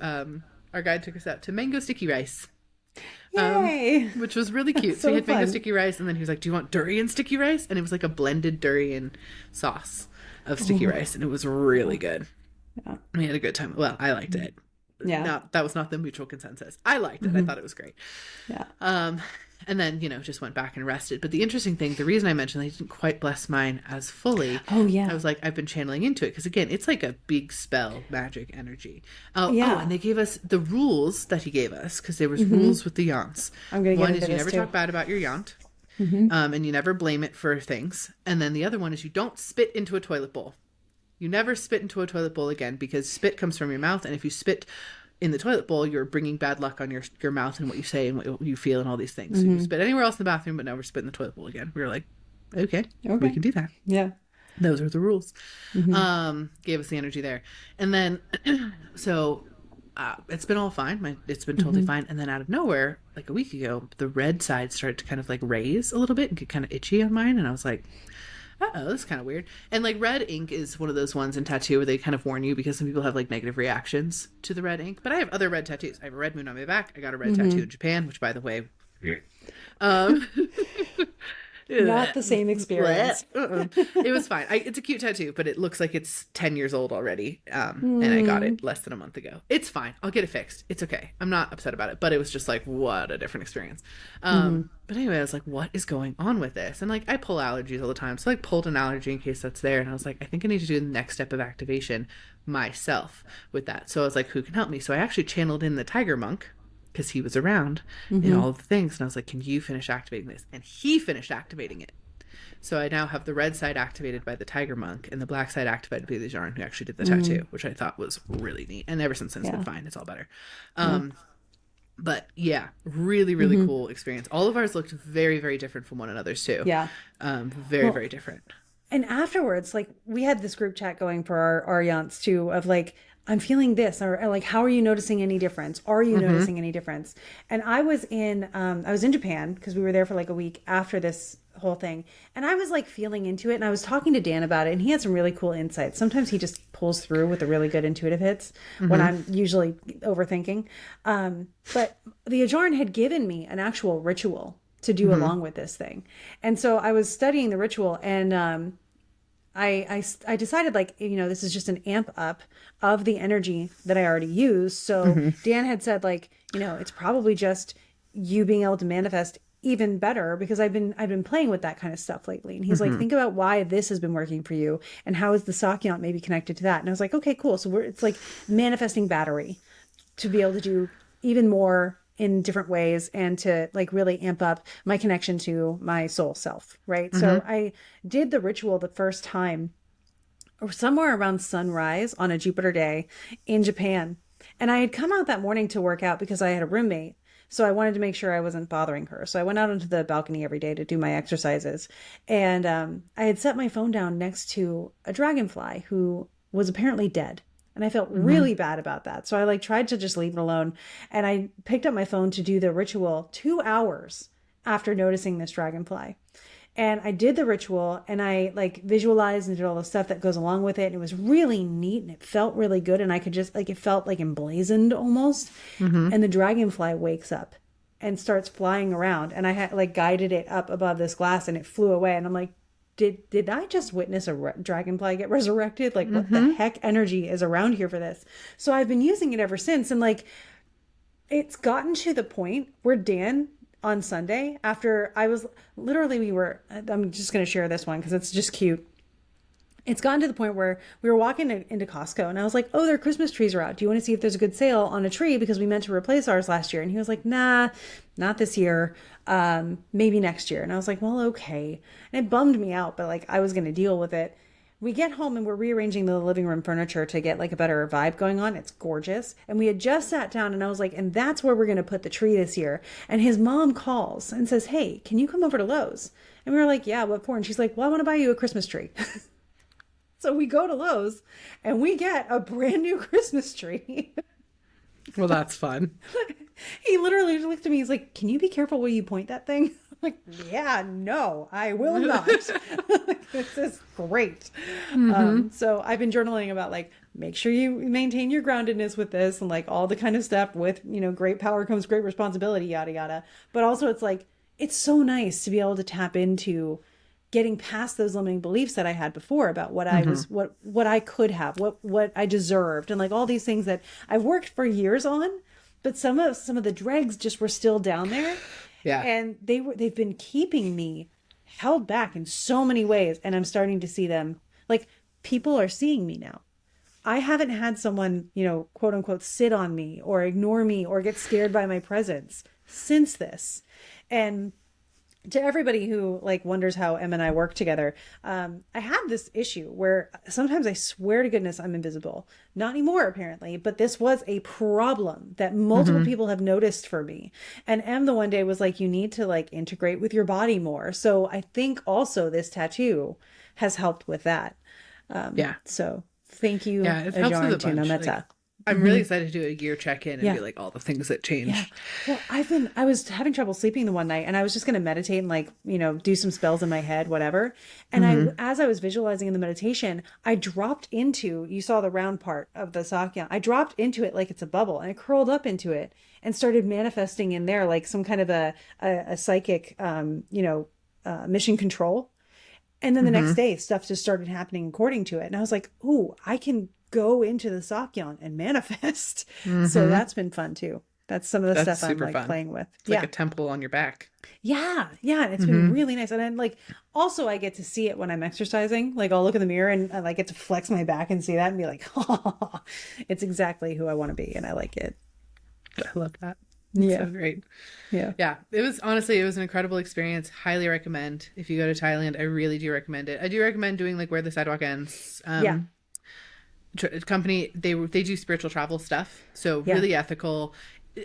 our guide took us out to mango sticky rice. Yay! Which was really cute. So we had mango sticky rice, and then he was like, do you want durian sticky rice? And it was like a blended durian sauce of sticky rice, and it was really good. Yeah. We had a good time. Well, I liked it. Yeah. That was not the mutual consensus. I liked it. I thought it was great. Yeah. And then, just went back and rested. But the interesting thing, the reason I mentioned I didn't quite bless mine as fully. Oh, yeah. I was like, I've been channeling into it. Because, again, it's like a big spell, magic energy. Oh, and they gave us the rules that he gave us. Because there was rules with the Yants. I'm going to get into this, you never talk bad about your Yant. And you never blame it for things. And then the other one is you don't spit into a toilet bowl. You never spit into a toilet bowl again. Because spit comes from your mouth. And if you spit in the toilet bowl, you're bringing bad luck on your mouth and what you say and what you feel and all these things. So you spit anywhere else in the bathroom, but never spit in the toilet bowl again. We were like, okay, we can do that. Yeah. Those are the rules. Gave us the energy there. And then, so it's been all fine. It's been totally fine. And then out of nowhere, like a week ago, the red side started to kind of like raise a little bit and get kind of itchy on mine. And I was like, uh-oh, this is kind of weird. And like red ink is one of those ones in tattoo where they kind of warn you because some people have like negative reactions to the red ink. But I have other red tattoos. I have a red moon on my back. I got a red tattoo in Japan, which by the way, Not the same experience. It was fine. It's a cute tattoo, but it looks like it's 10 years old already. And I got it less than a month ago. It's fine. I'll get it fixed. It's okay. I'm not upset about it, but it was just like, what a different experience. But anyway, I was like, what is going on with this? And like, I pull allergies all the time. So I like pulled an allergy in case that's there. And I was like, I think I need to do the next step of activation myself with that. So I was like, who can help me? So I actually channeled in the tiger monk, because he was around in all of the things. And I was like, can you finish activating this? And he finished activating it. So I now have the red side activated by the tiger monk and the black side activated by the Jarn, who actually did the tattoo, which I thought was really neat. And ever since then, it's been fine. It's all better. But yeah, really, really cool experience. All of ours looked very, very different from one another's too. Yeah. Very different. And afterwards, like, we had this group chat going for our Yants too, of like, I'm feeling this, or like, how are you noticing any difference? Are you noticing any difference? And I was in Japan, because we were there for like a week after this whole thing. And I was like feeling into it, and I was talking to Dan about it, and he had some really cool insights. Sometimes he just pulls through with the really good intuitive hits when I'm usually overthinking. But the Ajarn had given me an actual ritual to do along with this thing. And so I was studying the ritual, and I decided, like, you know, this is just an amp up of the energy that I already use. So Dan had said, like, you know, it's probably just you being able to manifest even better, because I've been playing with that kind of stuff lately. And he's like, think about why this has been working for you, and how is the Sak Yant maybe connected to that? And I was like, okay, cool. So it's like manifesting battery to be able to do even more in different ways, and to like really amp up my connection to my soul self, right? So I did the ritual the first time or somewhere around sunrise on a Jupiter day in Japan. And I had come out that morning to work out because I had a roommate. So I wanted to make sure I wasn't bothering her. So I went out onto the balcony every day to do my exercises. And I had set my phone down next to a dragonfly who was apparently dead. And I felt really bad about that. So I like tried to just leave it alone. And I picked up my phone to do the ritual 2 hours after noticing this dragonfly. And I did the ritual, and I like visualized and did all the stuff that goes along with it. And it was really neat, and it felt really good. And I could just like, it felt like emblazoned almost. And the dragonfly wakes up and starts flying around. And I had like guided it up above this glass, and it flew away. And I'm like, did I just witness a dragonfly get resurrected? Like, what the heck energy is around here for this? So I've been using it ever since. And like, it's gotten to the point where Dan on Sunday, after I was literally, I'm just going to share this one because it's just cute. It's gotten to the point where we were walking into Costco, and I was like, oh, their Christmas trees are out. Do you want to see if there's a good sale on a tree? Because we meant to replace ours last year. And he was like, nah, not this year. Maybe next year. And I was like, well, okay. And it bummed me out, but like I was going to deal with it. We get home and we're rearranging the living room furniture to get like a better vibe going on. It's gorgeous. And we had just sat down, and I was like, and that's where we're going to put the tree this year. And his mom calls and says, hey, can you come over to Lowe's? And we were like, yeah, what for? And she's like, well, I want to buy you a Christmas tree. So we go to Lowe's and we get a brand new Christmas tree. Well, that's fun. He literally looked at me. He's like, can you be careful where you point that thing? I'm like, yeah, no, I will not. This is great. So I've been journaling about like, make sure you maintain your groundedness with this, and like all the kind of stuff with, you know, great power comes great responsibility, yada, yada. But also it's like, it's so nice to be able to tap into getting past those limiting beliefs that I had before about what I was, what I could have, what I deserved, and like all these things that I've worked for years on, but some of the dregs just were still down there. Yeah. And they've been keeping me held back in so many ways, and I'm starting to see them, like, people are seeing me now. I haven't had someone, you know, quote unquote, sit on me or ignore me or get scared by my presence since this. And to everybody who like wonders how Em and I work together, I have this issue where sometimes I swear to goodness I'm invisible. Not anymore, apparently, but this was a problem that multiple people have noticed for me. And Em the one day was like, you need to like integrate with your body more. So I think also this tattoo has helped with that. So thank you. Yeah, it helps with a bunch. I'm really excited to do a year check-in and be like all the things that changed. Yeah. Well, I was having trouble sleeping the one night, and I was just going to meditate and like, you know, do some spells in my head, whatever. And as I was visualizing in the meditation, I dropped into, you saw the round part of the Sak Yant. I dropped into it like it's a bubble, and I curled up into it and started manifesting in there like some kind of a psychic, you know, mission control. And then the next day, stuff just started happening according to it. And I was like, ooh, I can go into the Sak Yants and manifest. So that's been fun too. That's some of the stuff I'm like fun. playing with. It's like a temple on your back. Yeah. Yeah. And it's been really nice. And then like, also I get to see it when I'm exercising. Like I'll look in the mirror and I like get to flex my back and see that and be like, oh, it's exactly who I want to be. And I like it. I love that. Yeah. So great. Yeah. Yeah. It was an incredible experience. Highly recommend. If you go to Thailand, I really do recommend it. I do recommend doing like Where the Sidewalk Ends. Company, they do spiritual travel stuff. So really ethical.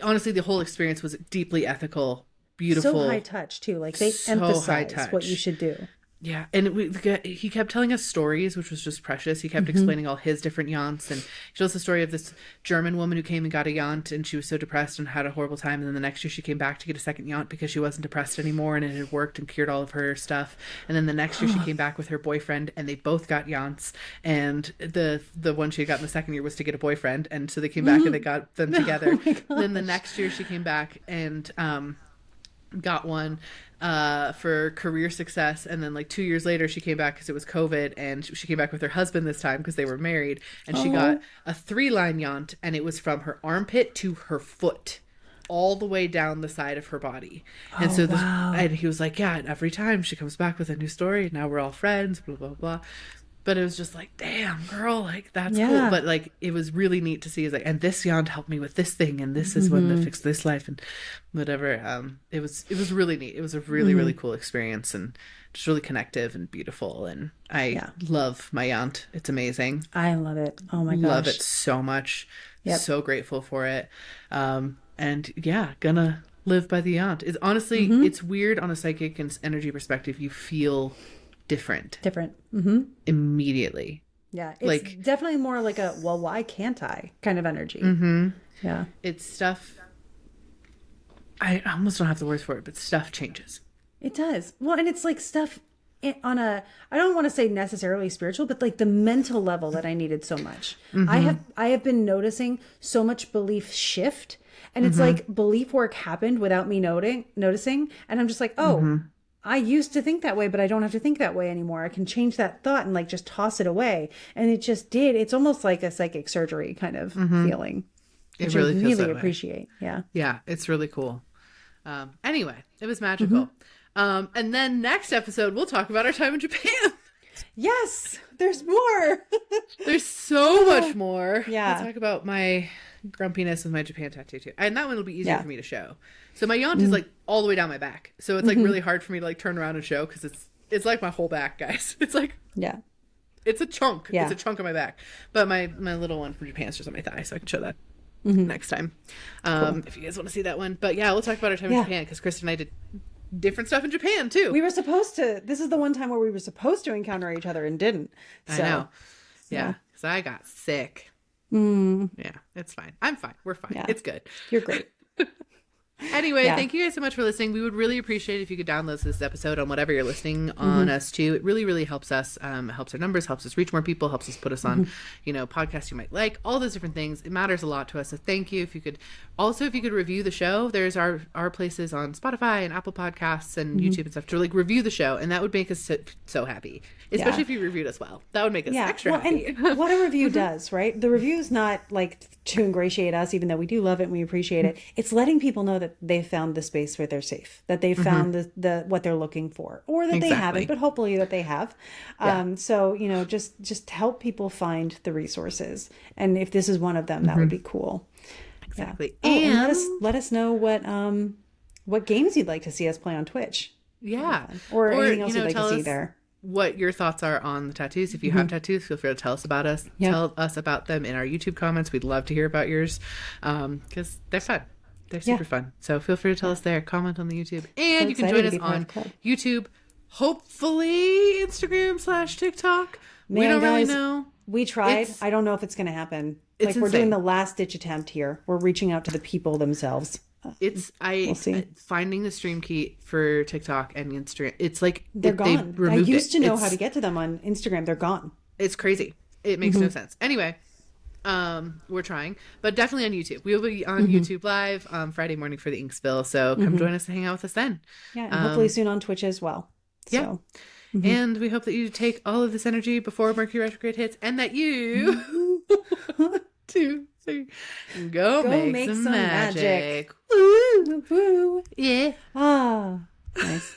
Honestly, the whole experience was deeply ethical, beautiful. So high touch too. Like they emphasize what you should do. Yeah, and he kept telling us stories, which was just precious. He kept explaining all his different yants, and he told us the story of this German woman who came and got a yant, and she was so depressed and had a horrible time. And then the next year she came back to get a second yant because she wasn't depressed anymore, and it had worked and cured all of her stuff. And then the next year she came back with her boyfriend, and they both got yants. And the one she had gotten the second year was to get a boyfriend, and so they came back and they got them together. Then the next year she came back and got one for career success, and then like 2 years later she came back because it was COVID, and she came back with her husband this time because they were married, and she got a 3-line yant, and it was from her armpit to her foot, all the way down the side of her body. And so and he was like, yeah, and every time she comes back with a new story, and now we're all friends, blah blah blah. But it was just like, damn, girl, like that's cool. But like, it was really neat to see. Is like, and this yant helped me with this thing, and this is what that fixed this life, and whatever. It was really neat. It was a really really cool experience, and just really connective and beautiful. And I love my yant. It's amazing. I love it. Oh my gosh, love it so much. So grateful for it. And yeah, gonna live by the yant. It's honestly, it's weird on a psychic and energy perspective. You feel different immediately. Yeah, it's like definitely more like a, well, why can't I kind of energy. Yeah, it's stuff. I almost don't have the words for it, but stuff changes. It does. Well, and it's like stuff on a, I don't want to say necessarily spiritual, but like the mental level that I needed so much. I have been noticing so much belief shift, and it's like belief work happened without me noticing, and I'm just like, oh, I used to think that way, but I don't have to think that way anymore. I can change that thought and like just toss it away. And it just did. It's almost like a psychic surgery kind of feeling. It really feels that way. Appreciate. Yeah. Yeah. It's really cool. Anyway, it was magical. And then next episode, we'll talk about our time in Japan. Yes. There's more. There's so much more. Yeah. We'll talk about my grumpiness with my Japan tattoo too. And that one will be easier for me to show. So my yant is like all the way down my back. So it's like really hard for me to like turn around and show, because it's like my whole back, guys. It's like, it's a chunk. Yeah. It's a chunk of my back. But my little one from Japan is just on my thigh, so I can show that next time. If you guys want to see that one. But yeah, we'll talk about our time in Japan, because Krista and I did different stuff in Japan too. We were supposed to. This is the one time where we were supposed to encounter each other and didn't. So, I know. Yeah. So I got sick. Yeah, it's fine. I'm fine. We're fine. Yeah. It's good. You're great. Anyway, thank you guys so much for listening. We would really appreciate it if you could download this episode on whatever you're listening on us to. It really, really helps us. Helps our numbers, helps us reach more people, helps us put us on, podcasts you might like, all those different things. It matters a lot to us. So thank you. If you could review the show, there's our places on Spotify and Apple Podcasts and YouTube and stuff to like review the show. And that would make us so happy, especially if you reviewed us well. That would make us extra happy. And what a review does, right? The review is not like to ingratiate us, even though we do love it and we appreciate it. It's letting people know that they found the space where they're safe, that they found the what they're looking for, or that they haven't, but hopefully that they have. So just help people find the resources, and if this is one of them, that would be cool. Exactly. And let us know what games you'd like to see us play on Twitch. Yeah, or anything else you'd like to see there. What your thoughts are on the tattoos. If you have tattoos, feel free to tell us about us. Tell us about them in our YouTube comments. We'd love to hear about yours, because they're fun. They're super fun. So feel free to tell us there. Comment on the YouTube. And you can join us on YouTube, hopefully Instagram/TikTok. We don't really know. We tried. I don't know if it's going to happen. Like, we're doing the last ditch attempt here. We're reaching out to the people themselves. We'll see. Finding the stream key for TikTok and Instagram. It's like they're gone. I used to know how to get to them on Instagram. They're gone. It's crazy. It makes no sense. Anyway, we're trying, but definitely on YouTube. We will be on YouTube live Friday morning for the ink spill. So come join us and hang out with us then. Yeah, and hopefully soon on Twitch as well. Yeah. So, and we hope that you take all of this energy before Mercury retrograde hits, and that you 1, 2, 3 go make some magic. Woo! Woo! Yeah. Ah, nice.